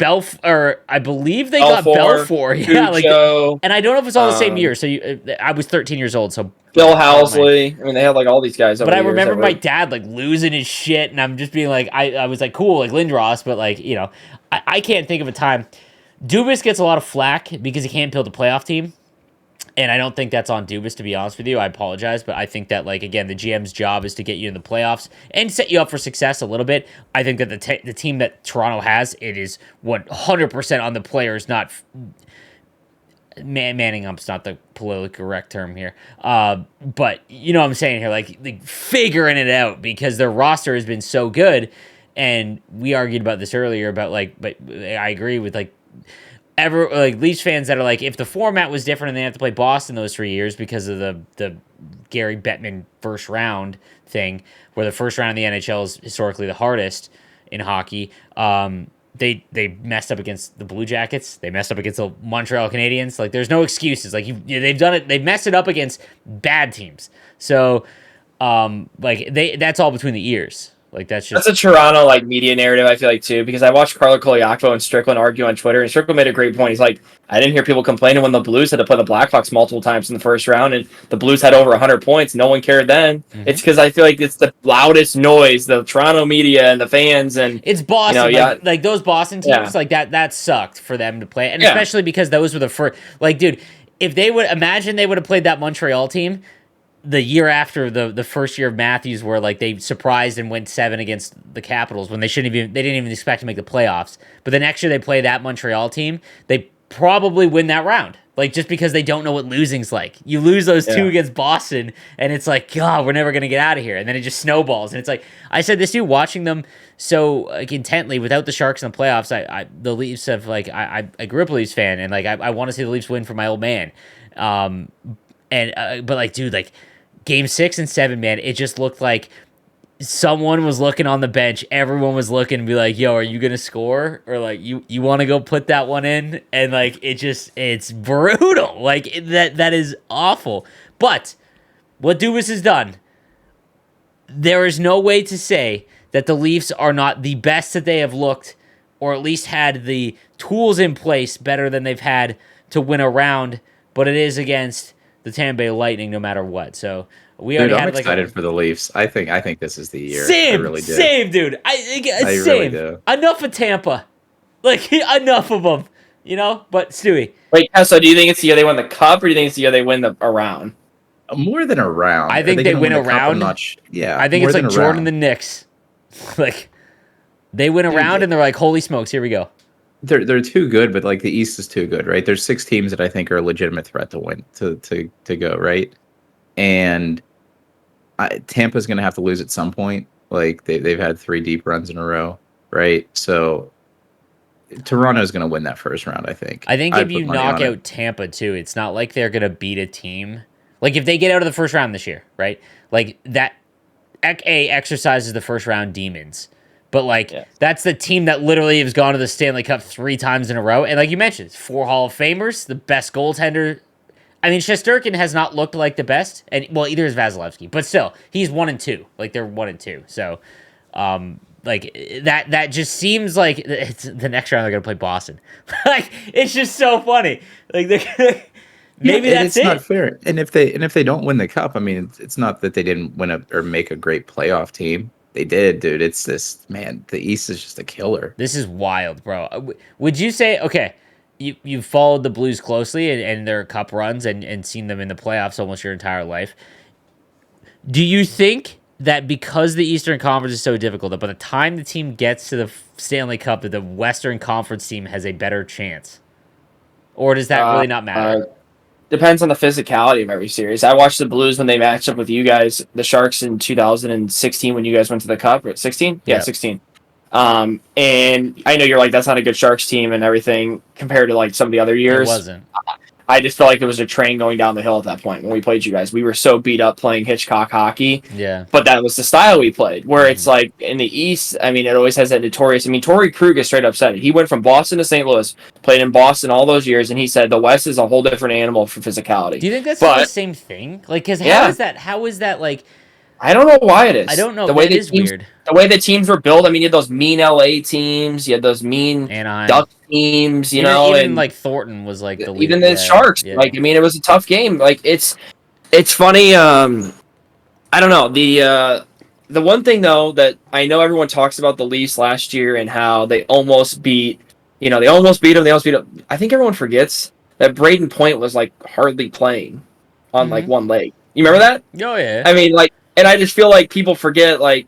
I believe they got Belfour. Yeah, Cujo, and I don't know if it's all the same year. So I was 13 years old, so Bill Housley. They had like all these guys. But I remember my dad like losing his shit, and I'm just being like, I was like, cool, like Lindros, but like I can't think of a time. Dubas gets a lot of flack because he can't build a playoff team. And I don't think that's on Dubas, to be honest with you. I apologize, but I think that, like, again, the GM's job is to get you in the playoffs and set you up for success a little bit. I think that the team that Toronto has, it is 100% on the players, not manning up's not the politically correct term here. But you know what I'm saying here, like figuring it out because their roster has been so good. And we argued about this earlier about but I agree with Leafs fans that are like, if the format was different and they have to play Boston those 3 years because of the Gary Bettman first round thing, where the first round in the NHL is historically the hardest in hockey, they messed up against the Blue Jackets. They messed up against the Montreal Canadiens. Like, there's no excuses. Like, they've done it. They've messed it up against bad teams. So, that's all between the ears. Like, that's a Toronto media narrative, I feel like, too, because I watched Carlo Koliakvo and Strickland argue on Twitter, and Strickland made a great point. He's like, I didn't hear people complaining when the Blues had to play the Blackhawks multiple times in the first round, and the Blues had over 100 points. No one cared then. Mm-hmm. It's because I feel like it's the loudest noise, the Toronto media and the fans, and it's Boston. Like those Boston teams, that sucked for them to play, and especially because those were the first. Like, dude, if they would have played that Montreal team. the year after the first year of Matthews, where like they surprised and went 7 against the Capitals when they didn't even expect to make the playoffs. But the next year they play that Montreal team, they probably win that round. Like, just because they don't know what losing's like. You lose those 2 against Boston, and it's like, God, we're never going to get out of here. And then it just snowballs. And it's like, I said this too, watching them so like, intently without the Sharks in the playoffs, the Leafs have, like, I grew up a Leafs fan, and like I want to see the Leafs win for my old man. But like, dude, like, Game 6 and 7, man, it just looked like someone was looking on the bench. Everyone was looking and be like, yo, are you going to score? Or like, you want to go put that one in? And like, it's brutal. Like, that is awful. But what Dubas has done, there is no way to say that the Leafs are not the best that they have looked, or at least had the tools in place better than they've had to win a round. But it is against the Tampa Bay Lightning no matter what. So I'm excited for the Leafs. I think this is the year. Same, I really do. Same, dude. I really do. Enough of Tampa. Like, enough of them. You know? But, Stewie. Wait, so do you think it's the year they win the Cup, or do you think it's the year they win a round? More than a round. I think they win a round. Yeah. I think it's like Jordan the Knicks. Like, they win a round, and they're like, holy smokes, here we go. They're too good, but like the East is too good, right? There's 6 teams that I think are a legitimate threat to win to go, right? And Tampa's going to have to lose at some point. Like they've had 3 deep runs in a row, right? So Toronto's going to win that first round, I think. I think if you knock out Tampa too, it's not like they're going to beat a team. Like if they get out of the first round this year, right? Like that exercises the first round demons. But, like, that's the team that literally has gone to the Stanley Cup 3 times in a row. And, like you mentioned, 4 Hall of Famers, the best goaltender. I mean, Shesterkin has not looked like the best. And, well, either is Vasilevsky. But still, he's 1 and 2. Like, they're 1 and 2. So, like, that just seems like it's the next round they're going to play Boston. Like, it's just so funny. Like, maybe that's it. It's not fair. And if they don't win the Cup, I mean, it's not that they didn't win or make a great playoff team. They did, dude. It's this, man, the East is just a killer. This is wild, bro. Would you say, okay, you've followed the Blues closely and their Cup runs and seen them in the playoffs almost your entire life. Do you think that because the Eastern Conference is so difficult, that by the time the team gets to the Stanley Cup, that the Western Conference team has a better chance? Or does that really not matter? Depends on the physicality of every series. I watched the Blues when they matched up with you guys, the Sharks in 2016 when you guys went to the Cup. 16? Yeah, 16. And I know you're like, that's not a good Sharks team and everything compared to like some of the other years. It wasn't. I just felt like it was a train going down the hill at that point when we played you guys. We were so beat up playing Hitchcock hockey. Yeah. But that was the style we played. Where it's like in the East, I mean, it always has that notorious. I mean, Torrey Krug is straight up said it. He went from Boston to St. Louis, played in Boston all those years, and he said the West is a whole different animal for physicality. Do you think that's not the same thing? Like, because how is that like? I don't know why it is. I don't know. The way that is weird. The way the teams were built. I mean, you had those mean LA teams. You had those mean Anaheim. Duck teams. You even, know, even and like Thornton was like the leader. Even the Sharks. Yeah. Like, I mean, it was a tough game. Like, it's funny. I don't know. The one thing though that I know everyone talks about the Leafs last year and how they almost beat. You know, they almost beat them. They almost beat them. I think everyone forgets that Braden Point was like hardly playing on like one leg. You remember that? Oh yeah. I mean, like. And I just feel like people forget, like,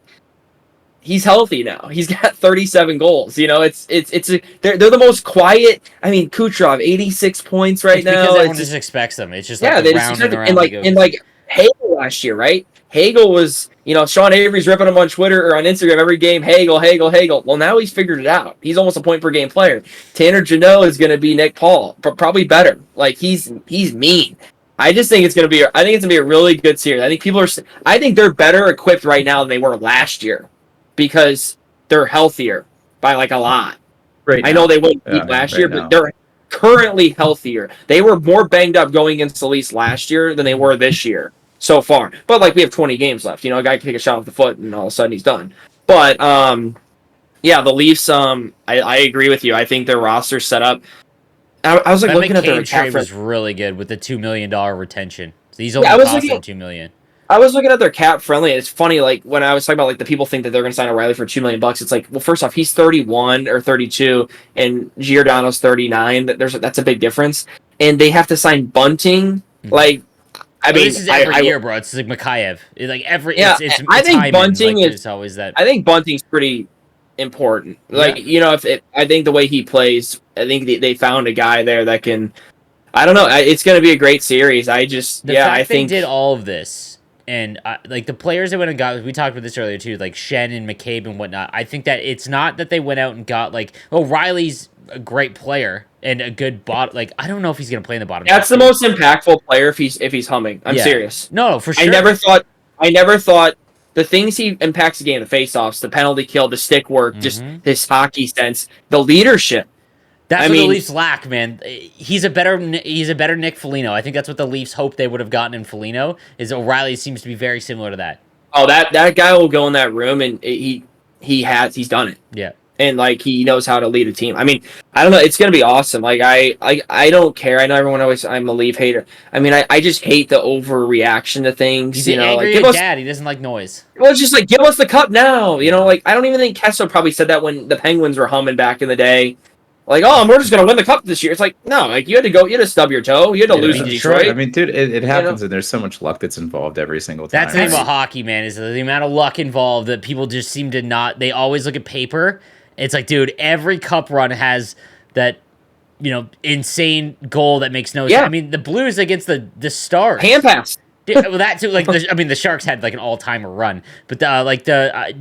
he's healthy now. He's got 37 goals. You know, they're the most quiet. I mean, Kucherov, 86 points now. Because everyone just expects them. It's just like they round and around. And like Hagel last year, right? Hagel was, you know, Sean Avery's ripping him on Twitter or on Instagram every game. Hagel. Well, now he's figured it out. He's almost a point per game player. Tanner Jeannot is going to be Nick Paul, but probably better. Like he's mean. I just think it's gonna be a really good series. I think they're better equipped right now than they were last year because they're healthier by like a lot. Right. I know they wouldn't beat last year, but they're currently healthier. They were more banged up going against the Leafs last year than they were this year so far. But like we have 20 games left. You know, a guy can take a shot with the foot and all of a sudden he's done. But yeah, the Leafs. I agree with you. I think their roster's set up. I was like looking at their cap was really good with the $2 million retention. So he's only costing $2 million. I was looking at their cap friendly. And it's funny, like when I was talking about like the people think that they're going to sign O'Reilly for $2 million. It's like, well, first off, he's 31 or 32, and Giordano's 39. That's a big difference. And they have to sign Bunting. Like, I mean, this is every year, bro. It's like Mikhaev. It's I think Hyman, bunting is. there's always that. I think bunting's pretty important. Like I think the way he plays, I think they found a guy there that can. I don't know. It's going to be a great series. I think they did all of this, and like the players they went and got. We talked about this earlier too, like Shen and McCabe and whatnot. I think that it's not that they went out and got like, Riley's a great player and a good bot. Like I don't know if he's going to play in the bottom. That's the most impactful player if he's humming. I'm serious. No, for sure. I never thought the things he impacts the game, the face-offs, the penalty kill, the stick work, just his hockey sense, the leadership. That's what the Leafs lack, man. He's a better Nick Foligno. I think that's what the Leafs hoped they would have gotten in Foligno. Is O'Reilly seems to be very similar to that. Oh, that guy will go in that room and he's done it. Yeah. And like he knows how to lead a team. I mean, I don't know. It's gonna be awesome. Like I don't care. I know everyone always. I'm a Leaf hater. I mean, I just hate the overreaction to things. He's angry at dad. He doesn't like noise. Well, it's just like give us the cup now. Like I don't even think Kessler probably said that when the Penguins were humming back in the day. Like, we're just gonna win the cup this year. It's like no, like you had to stub your toe. You had to lose to Detroit. I mean, dude, it happens, and there's so much luck that's involved every single time. That's the thing about hockey, man. Is the amount of luck involved that people just seem to not. They always look at paper. It's like, dude, every cup run has that, insane goal that makes no sense. I mean, the Blues against the Stars. Hand pass. Well, that too. Like, the Sharks had like an all-timer run, but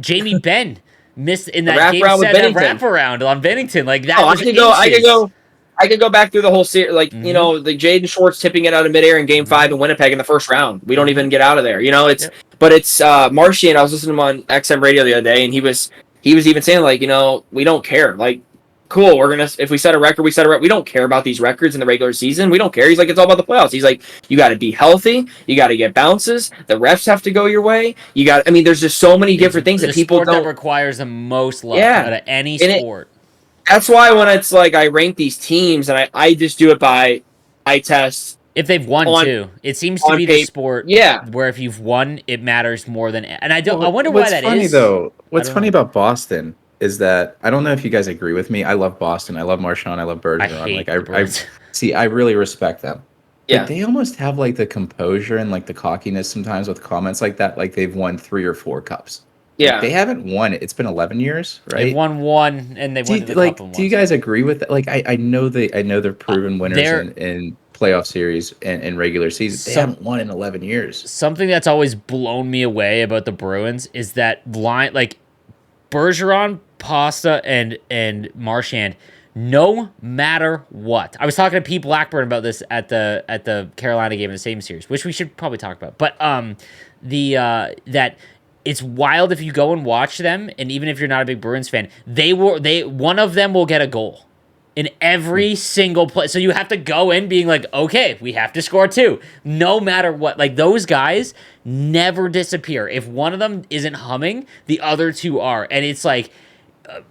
Jamie Benn missed in that game set that wraparound on Bennington. Like that. I could go back through the whole series. Like the Jaden Schwartz tipping it out of midair in Game 5 in Winnipeg in the first round. We don't even get out of there. But it's Marchand. I was listening to him on XM radio the other day, and he was even saying like, we don't care. Like, cool, if we set a record, we set a record. We don't care about these records in the regular season. We don't care. He's like, it's all about the playoffs. He's like, you got to be healthy. You got to get bounces. The refs have to go your way. There's just so many different things that people don't. That requires the most luck out of any sport. That's why when it's like I rank these teams and I just do it by eye test. If they've won too, it seems to be the sport. Where if you've won, it matters more than. And I wonder why that is. What's funny about Boston is that I don't know if you guys agree with me. I love Boston. I love Marchand. I love Bergeron. I really respect them. Yeah. But they almost have like the composure and like the cockiness sometimes with comments like that. Like they've won 3 or 4 cups. Yeah. Like, they haven't won. It's been 11 years, right? They've won 1 and they've won the cup. Do you guys agree with that? Like I know they're proven winners in playoff series and regular season. They haven't won in 11 years. Something that's always blown me away about the Bruins is that line, like Bergeron, Pasta, and Marchand, no matter what. I was talking to Pete Blackburn about this at the Carolina game in the same series, which we should probably talk about. But that it's wild if you go and watch them, and even if you're not a big Bruins fan, one of them will get a goal in every single play. So you have to go in being like, okay, we have to score 2, no matter what. Like those guys never disappear. If one of them isn't humming, the other 2 are, and it's like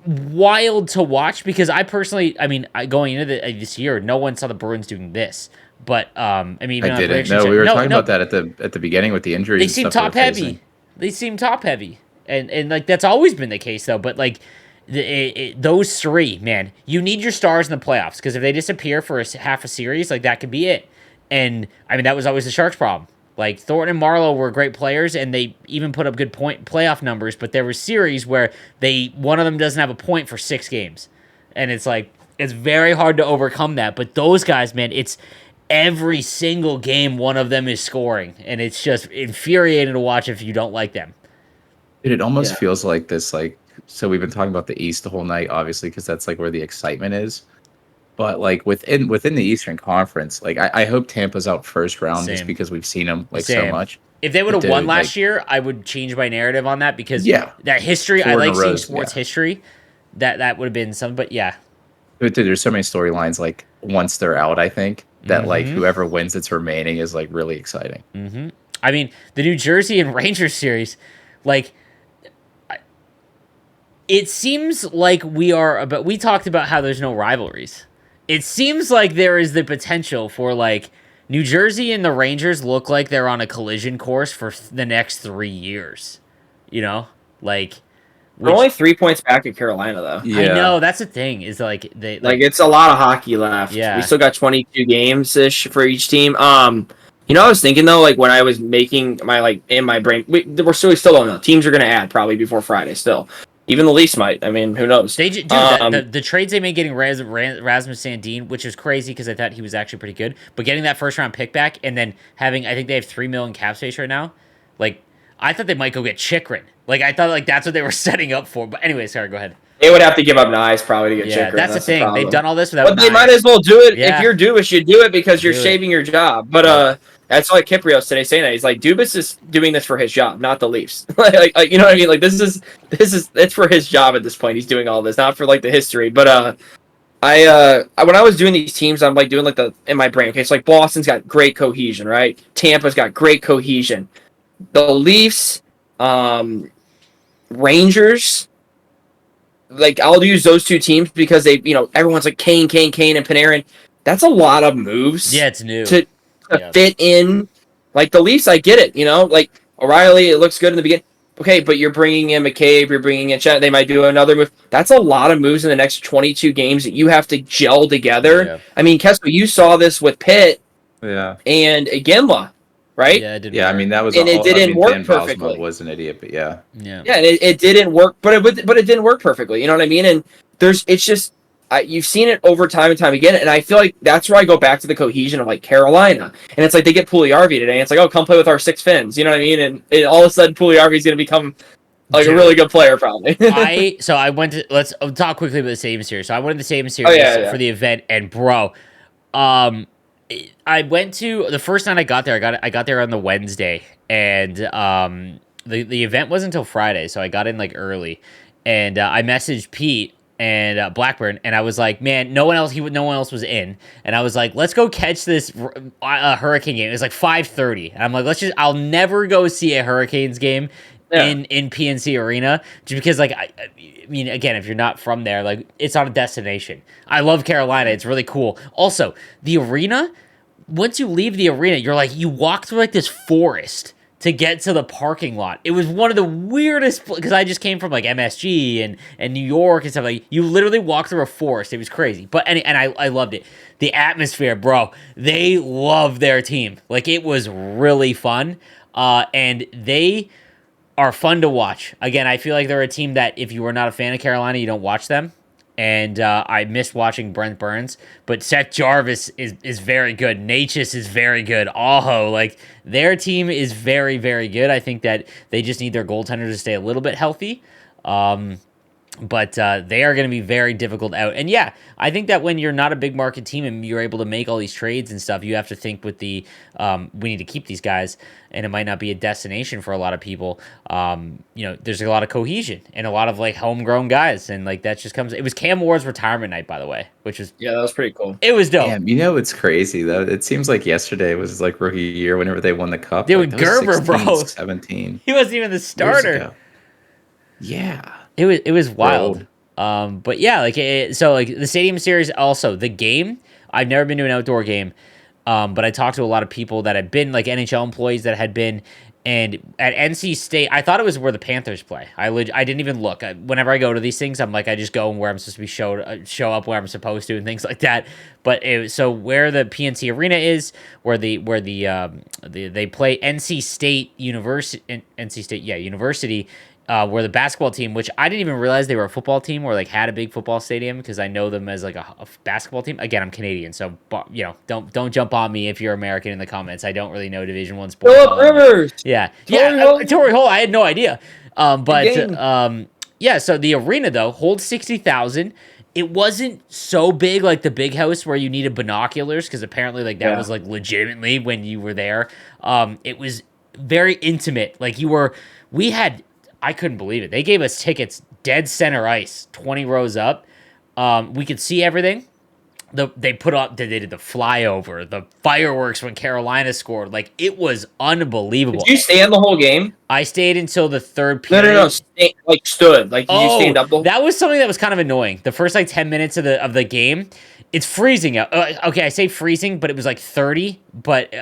wild to watch because I personally, going into this year, no one saw the Bruins doing this. But I didn't. No, we were talking about that at the beginning with the injuries. They seem top heavy. They seem top heavy, and like that's always been the case though. But like those 3, man, you need your stars in the playoffs because if they disappear for half a series, like that could be it. And that was always the Sharks' problem. Like Thornton and Marlowe were great players, and they even put up good playoff numbers. But there were series where one of them doesn't have a point for 6 games, and it's like it's very hard to overcome that. But those guys, man, it's every single game one of them is scoring, and it's just infuriating to watch if you don't like them. Dude, it almost feels like this. Like, so we've been talking about the East the whole night, obviously, because that's like where the excitement is. But like within the Eastern Conference, like I hope Tampa's out first round just because we've seen them so much. If they would have won last year, I would change my narrative on that because that history, I like seeing sports history. That would have been something, but yeah. But dude, there's so many storylines like once they're out, I think that like whoever wins its remaining is like really exciting. Mm-hmm. I mean, the New Jersey and Rangers series, like. It seems like we talked about how there's no rivalries. It seems like there is the potential for like New Jersey and the Rangers look like they're on a collision course for the next 3 years. Like we're only 3 points back at Carolina though. Yeah. I know that's the thing is like it's a lot of hockey left. Yeah, we still got 22 games ish for each team. You know, I was thinking though, like when I was making my in my brain, we still don't know. Teams are going to add probably before Friday. Still, even the Leafs might. I mean, who knows? Dude, the trades they made getting Rasmus Sandin, which is crazy because I thought he was actually pretty good, but getting that first round pick back and then having, I think they have $3 million cap space right now. Like, I thought they might go get Chikrin. Like, I thought like that's what they were setting up for. But anyway, sorry, go ahead. They would have to give up Nyes probably to get Chikrin. That's the thing. They've done all this without. But they might as well do it. Yeah. If you're Dubas, you do it because you're saving your job. But that's like Kiprios today saying that he's like Dubas is doing this for his job, not the Leafs. like you know what I mean? Like this is it's for his job at this point. He's doing all this, not for like the history. But I when I was doing these teams, I'm like doing like in my brain. Okay, so like Boston's got great cohesion, right? Tampa's got great cohesion. The Leafs, Rangers. Like I'll use those two teams because they, everyone's like Kane, and Panarin. That's a lot of moves. Yeah, it's new to fit in. Like the Leafs, I get it. Like O'Reilly, it looks good in the beginning. Okay, but you're bringing in McCabe, you're bringing in Chet. They might do another move. That's a lot of moves in the next 22 games that you have to gel together. Yeah. I mean, Kessler, you saw this with Pitt. Yeah. And Iginla. Right? Yeah, it didn't work. I mean that was and it didn't work perfectly. Was an idiot, but yeah. Yeah, and it didn't work, but it didn't work perfectly. You know what I mean? And it's just you've seen it over time and time again, and I feel like that's where I go back to the cohesion of like Carolina, and it's like they get Puljujarvi today, and it's like, oh, come play with our six Finns. You know what I mean? And all of a sudden Puljujarvi is going to become like a really good player, let's talk quickly about the Stadium Series. So I went to the Stadium Series for the event, and bro, I went to the first night I got there. I got there on the Wednesday, and the event wasn't until Friday, so I got in like early, and I messaged Pete and Blackburn, and I was like, man, no one else was in, and I was like, let's go catch this Hurricane game. It was like 5:30, and I'm like, I'll never go see a Hurricanes game in PNC Arena, just because like I mean, again, if you're not from there, like it's on a destination. I love Carolina; it's really cool. Also, the arena. Once you leave the arena, you walk through like this forest to get to the parking lot. It was one of the weirdest, because I just came from like MSG and New York and stuff. Like you literally walk through a forest. It was crazy, but I loved it. The atmosphere, bro. They love their team. Like it was really fun, and they are fun to watch. Again, I feel like they're a team that if you were not a fan of Carolina, you don't watch them. And I missed watching Brent Burns, but Seth Jarvis is very good. Natchez is very good. Aho, like their team is very, very good. I think that they just need their goaltender to stay a little bit healthy. But they are going to be very difficult out. And yeah, I think that when you're not a big market team and you're able to make all these trades and stuff, you have to think with we need to keep these guys, and it might not be a destination for a lot of people. There's a lot of cohesion and a lot of like homegrown guys, and like that just comes. It was Cam Ward's retirement night, by the way, which was that was pretty cool. It was dope. Damn, it's crazy though. It seems like yesterday was like rookie year whenever they won the cup. Dude, like, Gerber, 16, bro, 17. He wasn't even the starter. Yeah. It was wild. But yeah, like so like the Stadium Series, also the game. I've never been to an outdoor game, but I talked to a lot of people that had been like NHL employees that had been, and at NC State, I thought it was where the Panthers play. I didn't even look. Whenever I go to these things, I'm like, I just go where I'm supposed to be show up where I'm supposed to and things like that. But so where the PNC Arena is, where they play NC State University, University. Where the basketball team, which I didn't even realize they were a football team or like had a big football stadium, because I know them as like a basketball team. Again, I'm Canadian, so don't jump on me if you're American in the comments. I don't really know Division I sports. Philip Rivers. Torrey Holt. I had no idea. So the arena though holds 60,000. It wasn't so big like the big house where you needed binoculars, because apparently like that was like legitimately when you were there. It was very intimate. Like I couldn't believe it. They gave us tickets dead center ice, 20 rows up. We could see everything. They did the flyover, the fireworks when Carolina scored. Like, it was unbelievable. Did you stand the whole game? I stayed until the third period. No. Stood. Like, did you stand up the whole? That was something that was kind of annoying. The first, 10 minutes of the game, it's freezing out. Okay, I say freezing, but it was 30. But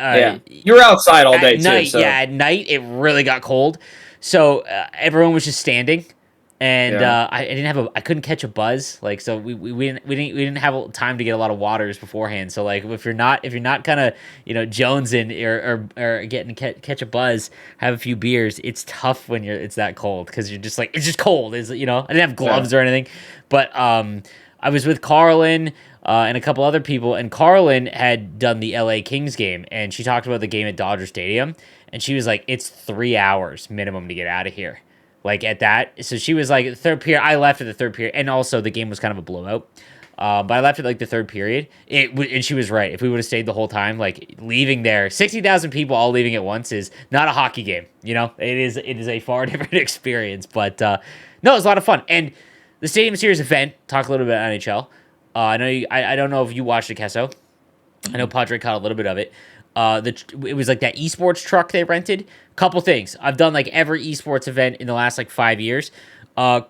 you were outside all day, night, too. So. Yeah, at night, it really got cold. So everyone was just standing, And Yeah. I couldn't catch a buzz, like, so we didn't have time to get a lot of waters beforehand. So like if you're not kind of jonesing or getting catch a buzz, have a few beers. It's tough when it's that cold because you're just like it's just cold. I didn't have gloves or anything, but I was with Carlin and a couple other people, and Carlin had done the LA Kings game, and she talked about the game at Dodger Stadium, and she was like, it's 3 hours minimum to get out of here. Like at that, so she was like third period. I left at the third period, and also the game was kind of a blowout. But I left at like the third period. And she was right. If we would have stayed the whole time, like leaving there, 60,000 people all leaving at once is not a hockey game. It is a far different experience. But no, it was a lot of fun. And the Stadium Series event. Talk a little bit about NHL. I know I don't know if you watched it, Kesso. I know Padre caught a little bit of it. It was like that esports truck they rented. Couple things. I've done like every esports event in the last like 5 years.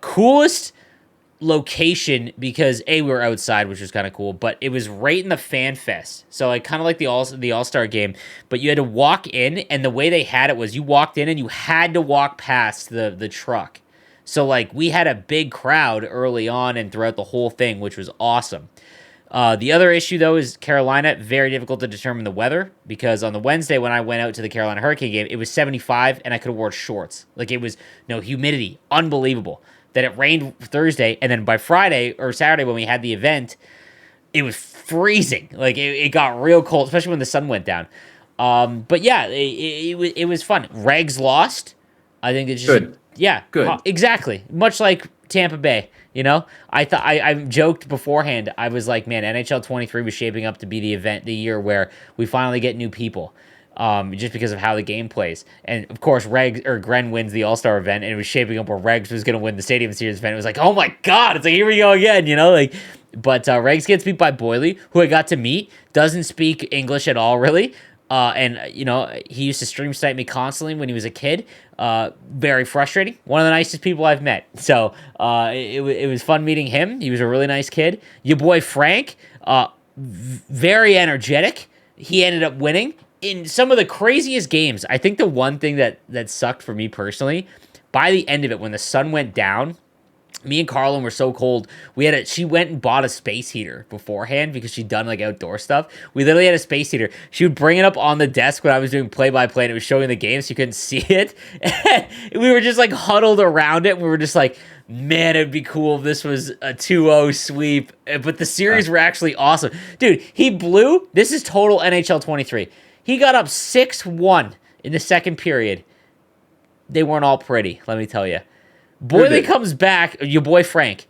Coolest location because we were outside, which was kind of cool, but it was right in the fan fest. So like kind of like the all-star game, but you had to walk in, and the way they had it was you walked in and you had to walk past the truck. So like we had a big crowd early on and throughout the whole thing, which was awesome. The other issue, though, is Carolina. Very difficult to determine the weather because on the Wednesday when I went out to the Carolina Hurricane game, it was 75 and I could have worn shorts. Like it was humidity, unbelievable. Then it rained Thursday, and then by Friday or Saturday when we had the event, it was freezing. Like it got real cold, especially when the sun went down. But yeah, it was fun. Regs lost. I think it's just Good. Yeah, Good. Exactly. Much like Tampa Bay. I joked beforehand. I was like, man, NHL 23 was shaping up to be the year where we finally get new people, just because of how the game plays. And of course, Gren wins the All-Star event, and it was shaping up where Regs was going to win the Stadium Series event. It was like, oh my god, it's like here we go again, But Regs gets beat by Boyley, who I got to meet, doesn't speak English at all, really. And he used to stream snipe me constantly when he was a kid. Very frustrating. One of the nicest people I've met. So it was fun meeting him. He was a really nice kid. Your boy Frank, very energetic. He ended up winning in some of the craziest games. I think the one thing that sucked for me personally, by the end of it, when the sun went down, me and Carlin were so cold. She went and bought a space heater beforehand because she'd done like outdoor stuff. We literally had a space heater. She would bring it up on the desk when I was doing play-by-play, and it was showing the game, so you couldn't see it. And we were just like huddled around it. And we were just like, man, it'd be cool if this was a 2-0 sweep. But the series were actually awesome. Dude, he blew. This is total NHL 23. He got up 6-1 in the second period. They weren't all pretty, let me tell you. Boyley comes back, your boy Frank.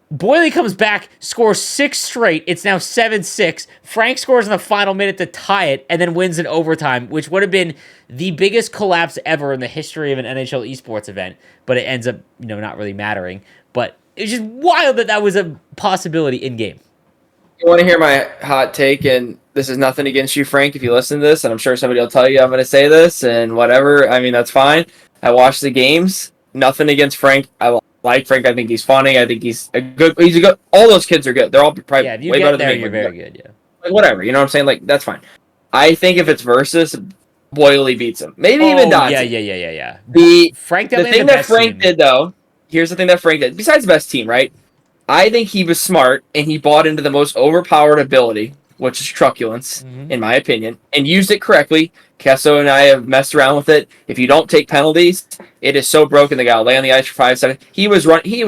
Boyley comes back, scores 6 straight. It's now 7-6. Frank scores in the final minute to tie it, and then wins in overtime, which would have been the biggest collapse ever in the history of an NHL esports event. But it ends up, not really mattering. But it's just wild that was a possibility in game. You want to hear my hot take? And this is nothing against you, Frank, if you listen to this, and I'm sure somebody will tell you I'm going to say this and whatever. I mean, that's fine. I watched the games. Nothing against Frank. I like Frank. I think he's funny. I think he's a good. All those kids are good. They're all probably if you way get better there, than me. you're very good. Yeah. Like whatever. You know what I'm saying? Like that's fine. I think if it's versus, Boyley beats him. Maybe even Dotson. Yeah. The Frank. The thing that Frank did though. Here's the thing that Frank did. Besides the best team, right? I think he was smart and he bought into the most overpowered ability, which is truculence, in my opinion, and used it correctly. Kesso and I have messed around with it. If you don't take penalties, it is so broken. The guy will lay on the ice for 5 seconds. He was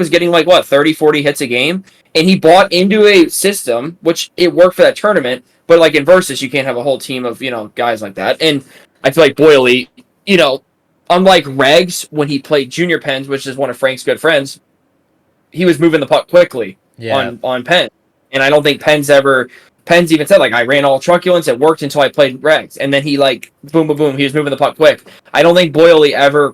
getting 30, 40 hits a game, and he bought into a system, which it worked for that tournament, but like in Versus, you can't have a whole team of, guys like that. And I feel like Boyley, unlike Regs, when he played Junior Pens, which is one of Frank's good friends, he was moving the puck quickly on Penn. And I don't think Penn's even said, I ran all truculence, it worked until I played Regs. And then he, boom, boom, boom, he was moving the puck quick. I don't think Boyley ever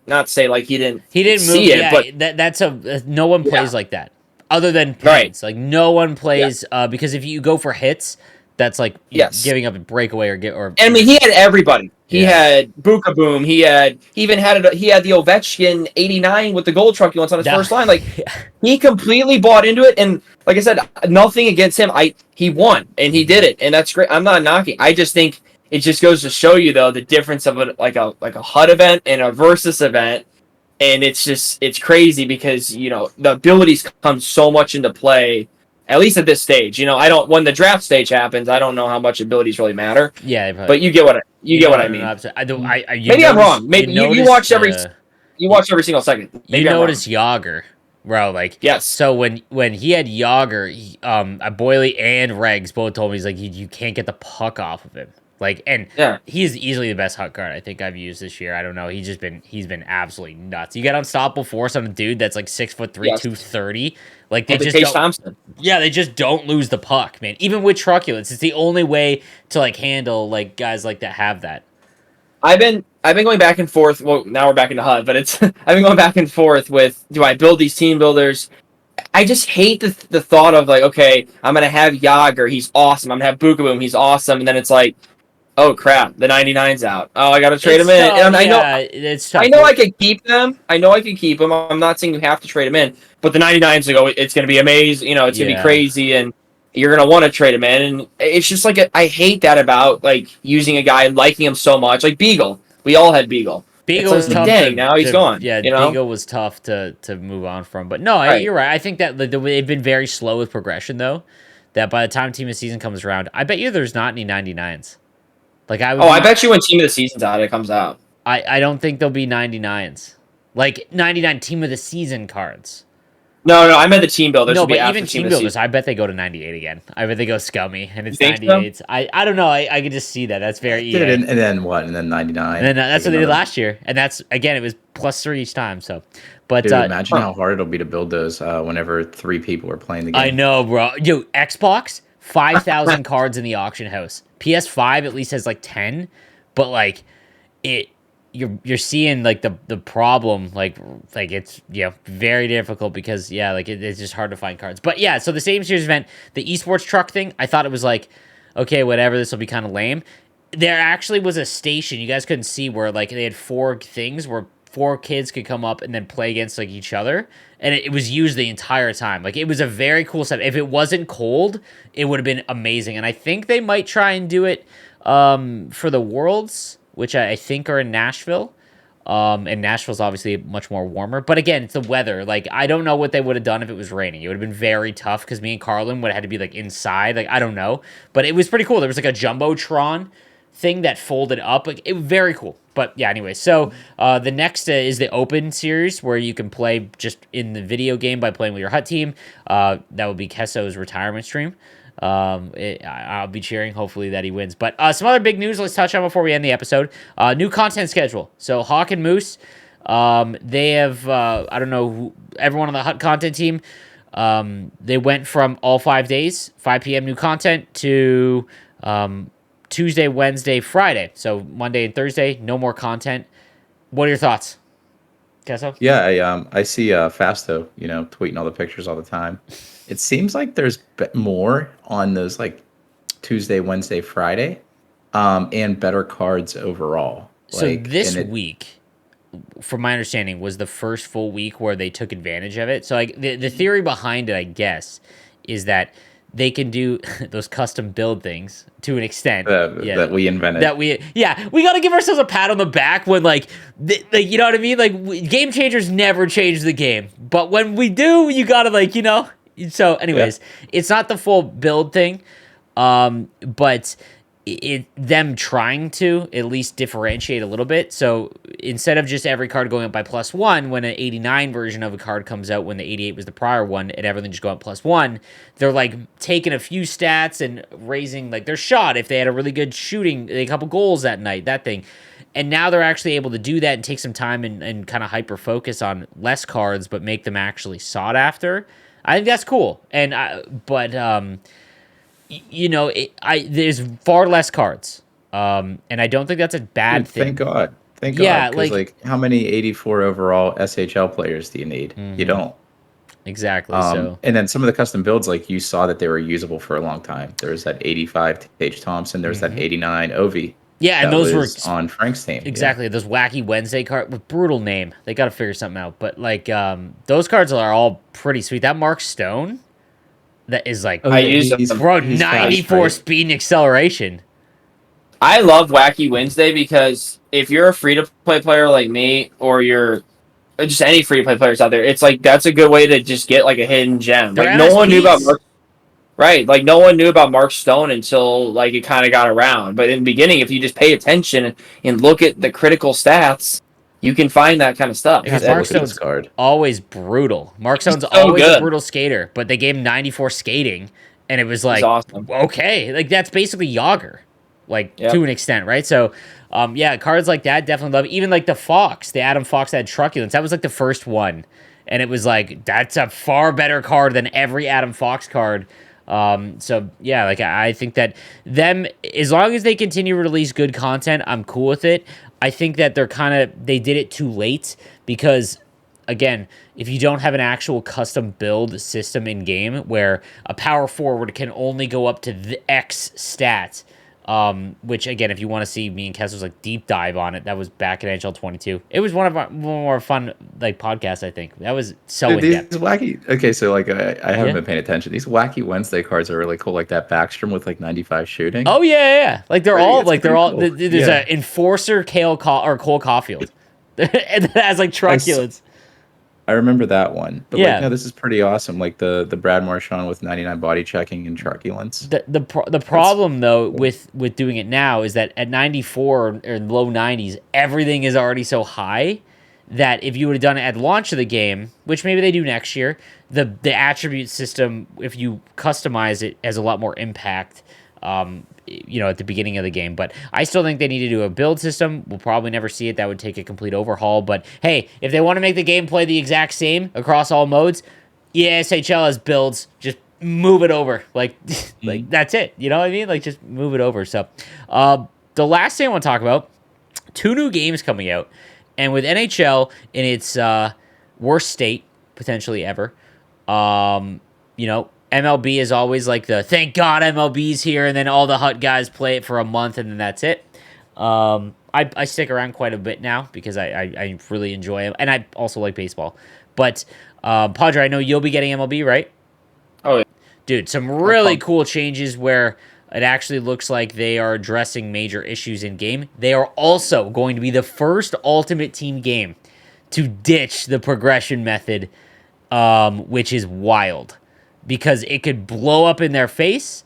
not say, he didn't see move, it, but... That's no one plays like that. Other than Pens. Right. No one plays, because if you go for hits, that's giving up a breakaway or... I mean, he had everybody. He had Buka Boom. He had the Ovechkin 89 with the gold truculence on his first line. He completely bought into it. And like I said, nothing against him. He won and he did it, and that's great. I'm not knocking. I just think it just goes to show you though the difference of a HUD event and a Versus event, and it's crazy because the abilities come so much into play. At least at this stage, I don't. When the draft stage happens, I don't know how much abilities really matter. Yeah, they But probably, you get what I no, mean. I don't. You Maybe I'm notice, wrong. Maybe you notice watched the you watched every single second. you Maybe I'm wrong. notice Yager, bro. Like, Yes. so when he had Yager, Boyley and Regs both told me he's like you can't get the puck off of him. Like, and Yeah. he's easily the best hut card I think I've used this year. I don't know. He's been absolutely nuts. You get unstoppable force on a dude that's like 6'3", Yes. 230. Like they Like just Tage don't. Thompson. Yeah, they just don't lose the puck, man. Even with truculence, it's the only way to like handle like guys like that have that. I've been going back and forth. Well, now we're back into HUD, but it's I've been going back and forth with, do I build these team builders? I just hate the thought of like, okay, I'm gonna have Yager, he's awesome. I'm gonna have Bookaboom, he's awesome, and then it's like, oh crap, the 99's out. Oh, I gotta trade It's him in. tough, And yeah, it's tough. I know I could keep them. I know I can keep them. I'm not saying you have to trade them in, but the 99's like, oh, it's gonna be amazing. It's gonna be crazy, and you're gonna want to trade him in. And it's just like I hate that about like using a guy and liking him so much. Like Beagle, we all had Beagle. Beagle was like, tough. dang, now he's gone. Yeah, Beagle was tough to move on from. But no, Right. you're right. I think that they've been very slow with progression, though. That by the time team of the season comes around, I bet you there's not any 99s. Like I bet you when team of the season's out, it comes out. I don't think there'll be 99s. Like 99 team of the season cards. No, I meant the team builders. No, would be but after even team of the builders, season. I bet they go to 98 again. I bet they go scummy, and it's You think 98s. I don't know. I could just see that. That's very EA. Dude, and then what? And then 99. And then that's Like what they did another- last year, and that's again, it was +3 each time. So, but Dude, imagine how hard it'll be to build those whenever 3 people are playing the game. I know, bro. Yo, Xbox 5,000 cards in the auction house. PS5 at least has like 10, but like it. You're seeing like the problem like it's very difficult because it's just hard to find cards. But yeah, so the same series event, the esports truck thing, I thought it was like, okay, whatever, this will be kind of lame. There actually was a station you guys couldn't see where like they had 4 things where 4 kids could come up and then play against like each other, and it was used the entire time. Like it was a very cool set. If it wasn't cold, it would have been amazing. And I think they might try and do it for the Worlds, which I think are in Nashville. And Nashville's obviously much more warmer. But again, it's the weather. Like, I don't know what they would have done if it was raining. It would have been very tough because me and Carlin would have had to be, like, inside. Like, I don't know. But it was pretty cool. There was, like, a Jumbotron thing that folded up. Like, it was very cool. But, yeah, anyway. So, the next is the Open series where you can play just in the video game by playing with your HUT team. That would be Kesso's retirement stream. I'll be cheering, hopefully, that he wins. But some other big news let's touch on before we end the episode. New content schedule. So Hawk and Moose, they have, I don't know, everyone on the HUT content team, they went from all 5 days, 5 p.m. new content, to Tuesday, Wednesday, Friday. So Monday and Thursday, no more content. What are your thoughts? Kesso? Yeah, I see Fasto, tweeting all the pictures all the time. It seems like there's more on those like Tuesday, Wednesday, Friday, and better cards overall. So this week, from my understanding, was the first full week where they took advantage of it. So like the theory behind it, I guess, is that they can do those custom build things to an extent that we invented. We got to give ourselves a pat on the back when like you know what I mean? Like game changers never change the game, but when we do, you got to like, So anyways, It's not the full build thing, but them trying to at least differentiate a little bit. So instead of just every card going up by +1 when an 89 version of a card comes out when the 88 was the prior one and everything just going up +1, they're like taking a few stats and raising like their shot if they had a really good shooting, a couple goals that night, that thing. And now they're actually able to do that and take some time and kind of hyper focus on less cards but make them actually sought after. I think that's cool. And there's far less cards, and I don't think that's a bad thing. Thank God. Yeah, like how many 84 overall SHL players do you need? Mm-hmm. You don't. Exactly. And then some of the custom builds, like you saw that they were usable for a long time. There was that 85 Tage Thompson. There's that 89 Ovi. Yeah, and those were on Frank's team. Exactly. Those wacky Wednesday cards with brutal name. They got to figure something out. But like those cards are all pretty sweet. That Mark Stone, that is like I use them. Bro, 94 speed and acceleration. I love Wacky Wednesday because if you're a free-to-play player like me, or you're just any free to play players out there. It's like that's a good way to just get like a hidden gem. They're Like no one knew about MSPs. Mark, right? Like no one knew about Mark Stone until like it kind of got around. But in the beginning, if you just pay attention and look at the critical stats, you can find that kind of stuff. Because Yeah, Mark look at this Stone's card. always brutal. Mark He's Stone's so always a good. brutal skater, but they gave him 94 skating, and it was He's like, awesome. okay, like that's basically Yager, like Yep. to an extent, right? So, yeah, cards like that definitely love. Even like the Fox, the Adam Fox that had truculence, that was like the first one, and it was like that's a far better card than every Adam Fox card. So yeah, like I think that them, as long as they continue to release good content, I'm cool with it. I think that they did it too late because again, if you don't have an actual custom build system in game where a power forward can only go up to the X stat, which again, if you want to see me and Kessler's like deep dive on it, that was back in NHL 22. It was one of our more fun like podcasts. I think that was so Dude, in these depth. wacky. Okay, so like I haven't Yeah. been paying attention. These wacky Wednesday cards are really cool, like that Backstrom with like 95 shooting. Oh yeah. Like It's pretty cool. there's Yeah. a enforcer or Cole Caulfield, and that has like truculence. I remember that one. But Yeah. like, no, this is pretty awesome. Like the Brad Marchand with 99 body checking and truculence. The problem though with doing it now is that at 94 or low 90s, everything is already so high that if you would have done it at launch of the game, which maybe they do next year, the attribute system, if you customize it, has a lot more impact. At the beginning of the game, but I still think they need to do a build system. We'll probably never see it. That would take a complete overhaul. But hey, if they want to make the gameplay the exact same across all modes, yeah, SHL has builds. Just move it over. Like, like that's it. You know what I mean? Like, just move it over. So, the last thing I want to talk about, 2 new games coming out, and with NHL in its worst state potentially ever, MLB is always like the thank God MLB's here, and then all the hut guys play it for a month, and then that's it. I stick around quite a bit now because I really enjoy it, and I also like baseball. But Padre, I know you'll be getting MLB, right? Oh yeah. Dude, some really cool changes where it actually looks like they are addressing major issues in game. They are also going to be the first Ultimate Team game to ditch the progression method, which is wild because it could blow up in their face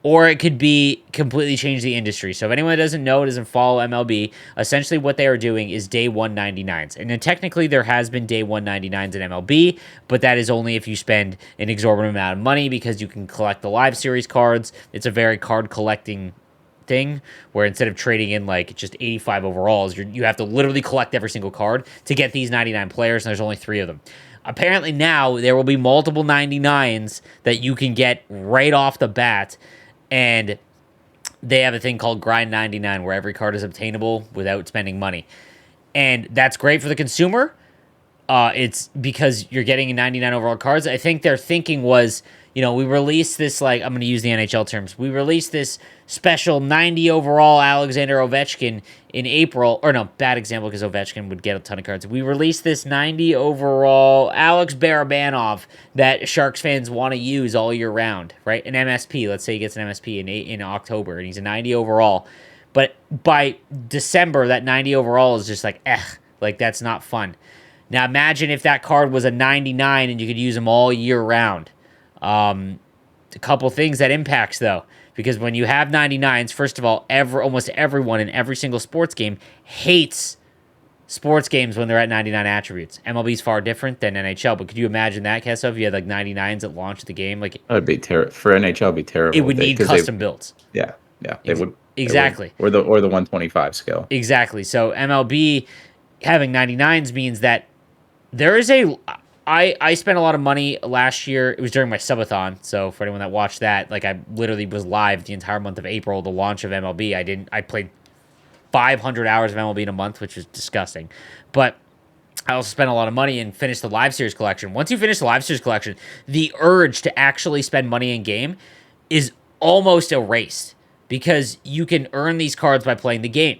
or it could be completely change the industry. So if anyone that doesn't know, doesn't follow MLB, essentially what they are doing is day 199s. And then technically there has been day 199s in MLB, but that is only if you spend an exorbitant amount of money because you can collect the live series cards. It's a very card collecting thing where instead of trading in like just 85 overalls, you have to literally collect every single card to get these 99 players, and there's only 3 of them. Apparently now there will be multiple 99s that you can get right off the bat, and they have a thing called Grind 99 where every card is obtainable without spending money. And that's great for the consumer. It's because you're getting 99 overall cards. I think their thinking was, we released this, like, I'm going to use the NHL terms. We released this special 90 overall Alexander Ovechkin in April. Or no, bad example because Ovechkin would get a ton of cards. We released this 90 overall Alex Barabanov that Sharks fans want to use all year round, right? An MSP. Let's say he gets an MSP in October and he's a 90 overall. But by December, that 90 overall is just like, like that's not fun. Now imagine if that card was a 99 and you could use them all year round. A couple things that impacts though, because when you have 99s, first of all, almost everyone in every single sports game hates sports games when they're at 99 attributes. MLB is far different than NHL, but could you imagine that, Kesso, if you had like 99s at launch of the game? Like, That would be terrible for NHL. It'd be terrible. it would need custom builds. Yeah, they would Exactly. Or the 125 scale. Exactly. So MLB having 99s means that there is I spent a lot of money last year. It was during my subathon. So for anyone that watched that, like I literally was live the entire month of April, the launch of MLB. I played 500 hours of MLB in a month, which was disgusting. But I also spent a lot of money and finished the live series collection. Once you finish the live series collection, the urge to actually spend money in game is almost erased because you can earn these cards by playing the game.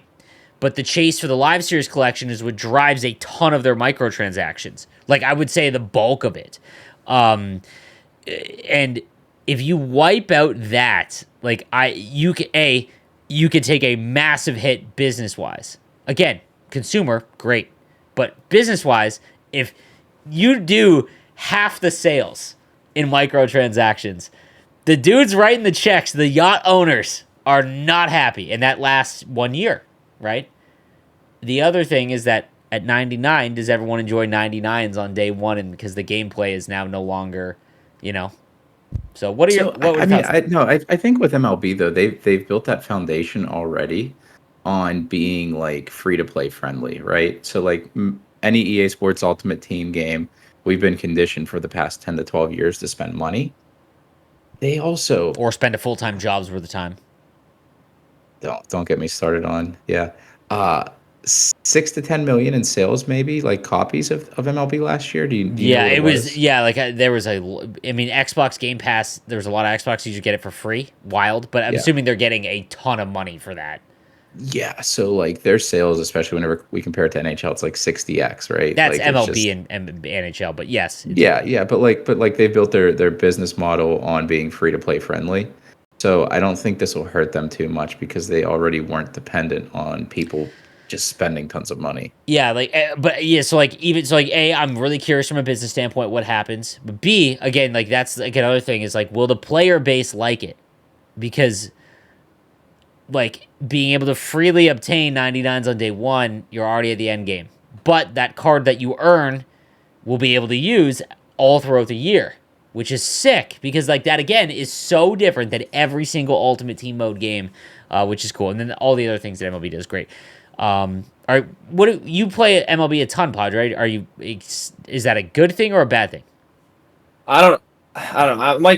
But the chase for the live series collection is what drives a ton of their microtransactions. Like I would say the bulk of it. And if you wipe out that, like you could take a massive hit business wise. Again, consumer, great. But business wise, if you do half the sales in microtransactions, the dudes writing the checks, the yacht owners, are not happy, and that lasts 1 year, right? The other thing is that at 99, does everyone enjoy 99s on day one? And because the gameplay is now no longer, you know. So what are your So what were I your mean, thoughts? I think with MLB though, they've built that foundation already on being like free to play friendly, right? So like any EA Sports Ultimate Team game, we've been conditioned for the past 10 to 12 years to spend money. They also Or spend a full time job's worth of time? don't get me started on, yeah. Uh 6 to 10 million in sales, maybe like copies of MLB last year. Do you know Yeah, what it it was. was? Yeah, like there was a. I mean, Xbox Game Pass. There was a lot of Xbox users get it for free. Wild, but I'm Yeah. assuming they're getting a ton of money for that. Yeah, so like their sales, especially whenever we compare it to NHL, it's like 60x, right? That's Like it's MLB just and NHL, but yes, yeah, but they built their business model on being free to play friendly. So I don't think this will hurt them too much because they already weren't dependent on people just spending tons of money. yeah, like, but yeah, so like even so, like A, I'm really curious from a business standpoint what happens. But B, again, like that's like another thing is like, will the player base like it? Because like being able to freely obtain 99s on day one, you're already at the end game. But that card that you earn will be able to use all throughout the year, which is sick because like that again is so different than every single Ultimate Team mode game, which is cool. And then all the other things that MLB does great. All right, what do you play MLB a ton, Padre? Are you is that a good thing or a bad thing? I don't know.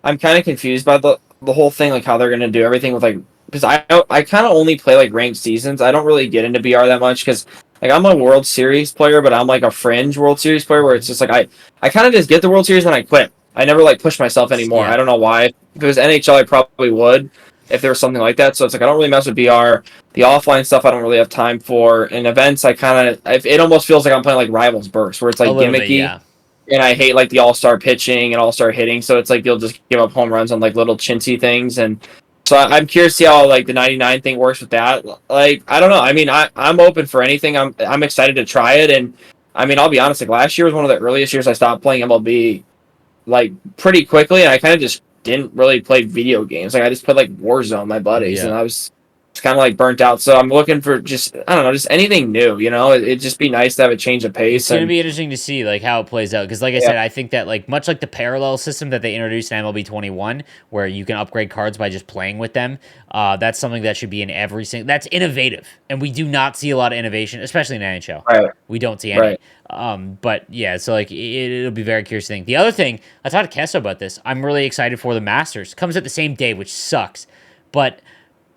I'm kind of confused by the whole thing, like how they're gonna do everything with like because I kind of only play like ranked seasons. I don't really get into BR that much because like I'm a World Series player, but I'm like a fringe World Series player where it's just like I kind of just get the World Series and I quit. I never like push myself anymore. Yeah, I don't know why. If it was NHL, I probably would if there was something like that. So it's like I don't really mess with BR. The offline stuff I don't really have time for. And events I kind of it almost feels like I'm playing like Rivals Burst where it's a like little bit, gimmicky yeah. and I hate like the all star pitching and all star hitting. So it's like you'll just give up home runs on like little chintzy things. And so I'm curious to see how like the 99 thing works with that. Like I don't know. I mean I'm open for anything. I'm excited to try it. And I mean I'll be honest. Like last year was one of the earliest years I stopped playing MLB like pretty quickly, and I kind of just didn't really play video games. Like I just played like Warzone, with my buddies, and Yeah. I was kind of like burnt out. So I'm looking for just I don't know, just anything new. You know, it'd just be nice to have a change of It's pace. going to And be interesting to see like how it plays out because like I yeah, said, I think that like much like the parallel system that they introduced in MLB 21 where you can upgrade cards by just playing with them, that's something that should be in every single that's innovative. And we do not see a lot of innovation, especially in NHL. right, We don't see any. right. But yeah, so like it'll be very curious to think. The other thing, I talked to Kesso about this. I'm really excited for the Masters. Comes at the same day, which sucks. But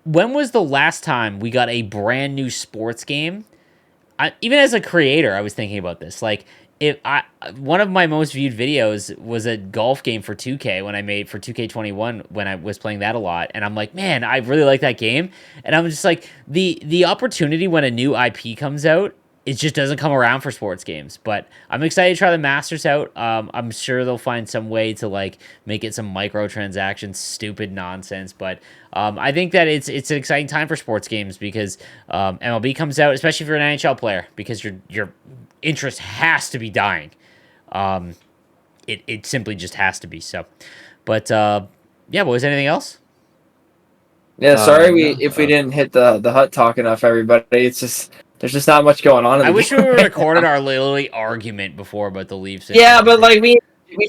when was the last time we got a brand new sports game? Even as a creator, I was thinking about this. Like, if I one of my most viewed videos was a golf game for 2K when I made for 2K21 when I was playing that a lot, and I'm like, man, I really like that game, and I'm just like the opportunity when a new IP comes out. It just doesn't come around for sports games, but I'm excited to try the Masters out. I'm sure they'll find some way to like make it some microtransactions, stupid nonsense. But I think that it's an exciting time for sports games because MLB comes out, especially if you're an NHL player, because your interest has to be dying. It simply just has to be so. But yeah, boys, anything else? Yeah, sorry No. if we didn't hit the hut talk enough, everybody. It's just there's just not much going on in I the wish we game. were recorded our literally argument before about the Leafs. Yeah, but like we've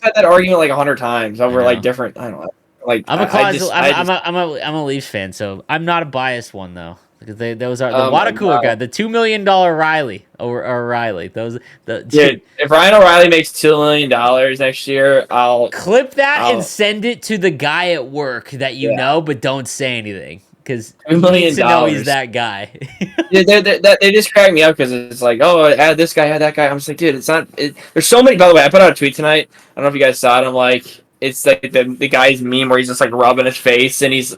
had that argument like 100 times I over like know. different. I don't know. Like I'm a I closet. just I just I'm a Leafs fan, so I'm not a biased one though. Because those are the oh my water cooler guy, god. the $2 million Riley or Riley. Those the Dude, if Ryan O'Reilly makes $2 million next year, clip that and I'll send it to the guy at work that you yeah, know, but don't say anything because $2 he needs million. to know he's that guy. Yeah, they just crack me up because it's like, oh, add this guy, add that guy. I'm just like, dude, it's not. There's so many. By the way, I put out a tweet tonight. I don't know if you guys saw it. I'm like, it's like the guy's meme where he's just like rubbing his face, and these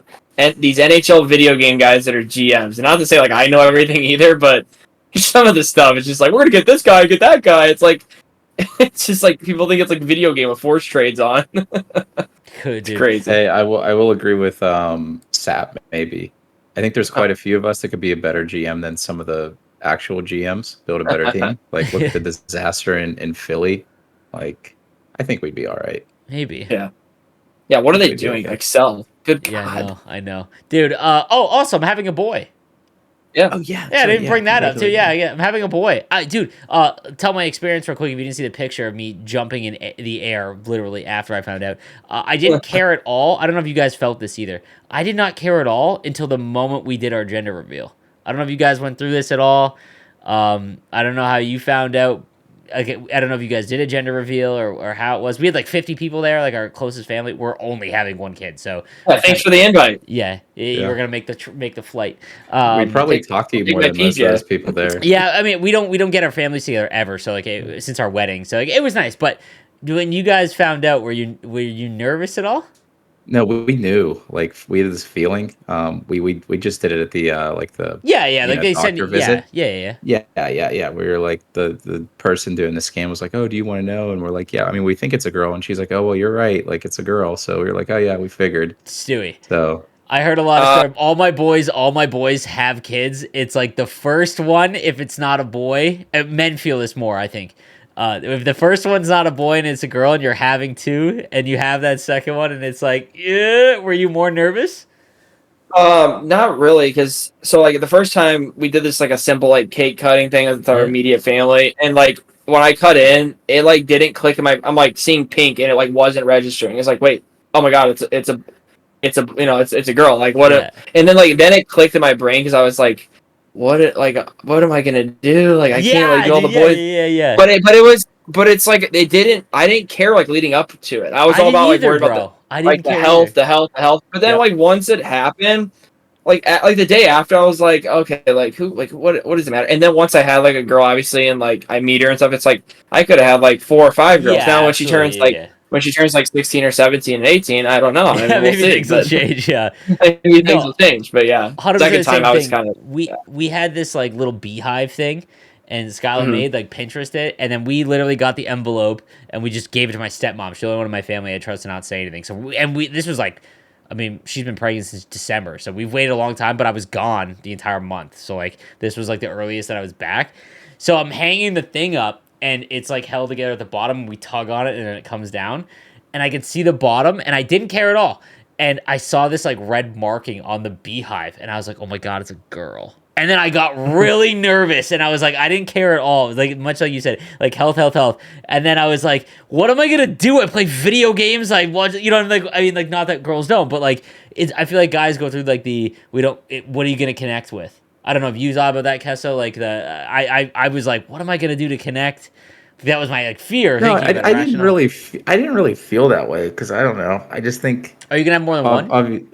NHL video game guys that are GMs. And not to say like I know everything either, but some of the stuff it's just like we're gonna get this guy, get that guy. It's like it's just like people think it's like video game with force trades on. Good It's dude. crazy. Hey, I will agree with Sap maybe. I think there's quite a few of us that could be a better GM than some of the actual GMs, build a better team. Like look at the disaster in Philly. Like I think we'd be all right. Maybe. Yeah. Yeah, what are they We'd be doing? okay. Excel. Good Yeah, God. I know. Dude, also, I'm having a boy. Yeah. Oh yeah, Yeah, that's I right. didn't Yeah, bring that up too. Yeah, congratulations. yeah, I'm having a boy. Dude, tell my experience real quick. If you didn't see the picture of me jumping in the air, literally after I found out, I didn't care at all. I don't know if you guys felt this either. I did not care at all until the moment we did our gender reveal. I don't know if you guys went through this at all. I don't know how you found out. Like, I don't know if you guys did a gender reveal or how it was. We had like 50 people there, like our closest family. We're only having one kid, so Yeah, thanks for the invite. yeah, you were Yeah. gonna make the flight. We I'll probably take, talked to I'll you take more my than most of PJ. those people there. Yeah, I mean, we don't get our families together ever. So like since our wedding, so like, it was nice. But when you guys found out, were you nervous at all? No, we knew. Like we had this feeling. We just did it at the like the Yeah, like they said, doctor yeah, visit. yeah. Yeah. We were like the person doing the scan was like, "Oh, do you want to know?" And we're like, "Yeah." I mean, we think it's a girl, and she's like, "Oh, well, you're right. Like it's a girl." So we were like, "Oh yeah, we figured." Stewie. So I heard a lot of Uh, stories. All my boys have kids. It's like the first one, if it's not a boy, men feel this more, I think. If the first one's not a boy and it's a girl, and you're having two, and you have that second one, and it's like, yeah, were you more nervous? not really, because so like the first time we did this like a simple like cake cutting thing with our Yeah. immediate family, and like when I cut in, it like didn't click in my. I'm like seeing pink, and it like wasn't registering. It's like, wait, oh my god, it's a it's a girl. Like what? Yeah. And then like then it clicked in my brain because I was like, what am I gonna do? Like I can't like Yeah, do all dude, the yeah, boys. yeah, yeah. But it's like it didn't. I didn't care like leading up to it. I was I all didn't about like either, worried about the bro. I didn't care health, either. the health. But then yep. like once it happened, like the day after, I was like, okay, like who, like what does it matter? And then once I had like a girl, obviously, and like I meet her and stuff, it's like I could have had like 4 or 5 girls. Yeah, Now absolutely, yeah. when she turns like 16 or 17 and 18, I don't know. I Yeah, mean, we'll maybe see. things will But change. Yeah, maybe things no, will change. But yeah, 100% second the time same I was thing. kind of We yeah. we had this like little beehive thing, and Skylar Mhm. made like Pinterest it, and then we literally got the envelope and we just gave it to my stepmom. She's the only one in my family I trust to not say anything. So we this was like, I mean, she's been pregnant since December, so we've waited a long time. But I was gone the entire month, so like this was like the earliest that I was back. So I'm hanging the thing up, and it's like held together at the bottom. And we tug on it, and then it comes down, and I could see the bottom, and I didn't care at all. And I saw this like red marking on the beehive, and I was like, "Oh my god, it's a girl!" And then I got really nervous, and I was like, I didn't care at all. It was like much like you said, like health. And then I was like, what am I gonna do? I play video games. I watch, like I mean, like not that girls don't, but like I feel like guys go through like what are you gonna connect with? I don't know if you thought about that, Kesso. Like I was like, what am I gonna do to connect? That was my like fear No, thinking about it, I didn't rational. really I didn't really feel that way because I don't know. I just think Are you gonna have more than one?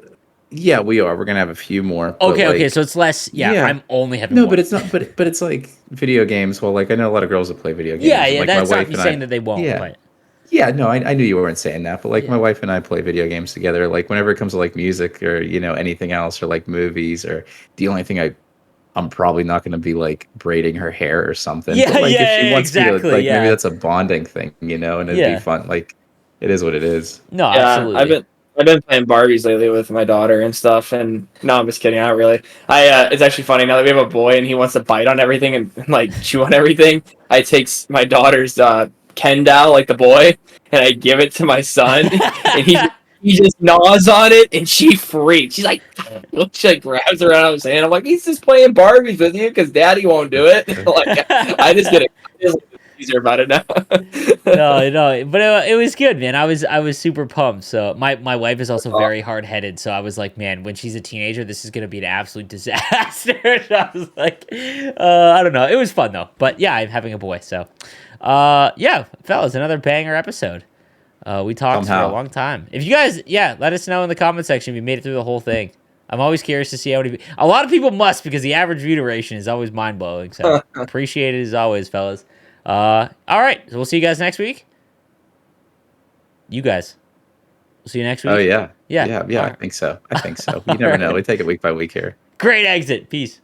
yeah, we are. We're gonna have a few more, but Okay, like so it's less. Yeah, yeah. I'm only having No, one. but it's not. But it's like video games. Well, like I know a lot of girls that play video Yeah, games, and like my that's not wife me and saying I. that they won't, Yeah, but yeah. No, I knew you weren't saying that, but like yeah. my wife and I play video games together. Like whenever it comes to like music or anything else or like movies or the only thing I'm probably not going to be like braiding her hair or something. But Yeah, like if she wants me to, exactly. like maybe Yeah. that's a bonding thing, and it'd be Yeah. fun. Like it is what it is. No, Yeah, absolutely. I've been playing Barbies lately with my daughter and stuff. And no, I'm just kidding. Not really. It's actually funny now that we have a boy and he wants to bite on everything and like chew on everything. I take my daughter's Ken doll, like the boy, and I give it to my son, and he just gnaws on it, and she freaks. She's like, she like grabs around his hand. I'm like, he's just playing Barbies with you because Daddy won't do it. Like I just get easier about it now. No, but it was good, man. I was super pumped. So my wife is also Awesome. very hard headed. So I was like, man, when she's a teenager, this is gonna be an absolute disaster. So I was like, I don't know. It was fun though. But yeah, I'm having a boy. So, yeah, fellas, another banger episode. We talked for a Somehow. long time. If you guys, yeah, let us know in the comment section if you made it through the whole thing. I'm always curious to see how many. A lot of people must because the average view duration is always mind blowing. So appreciate it as always, fellas. All right, so we'll see you guys next week. You guys, we'll see you next week. Oh yeah, Yeah. yeah. All I right. think so. I think so. You All never know. right. We take it week by week here. Great exit. Peace.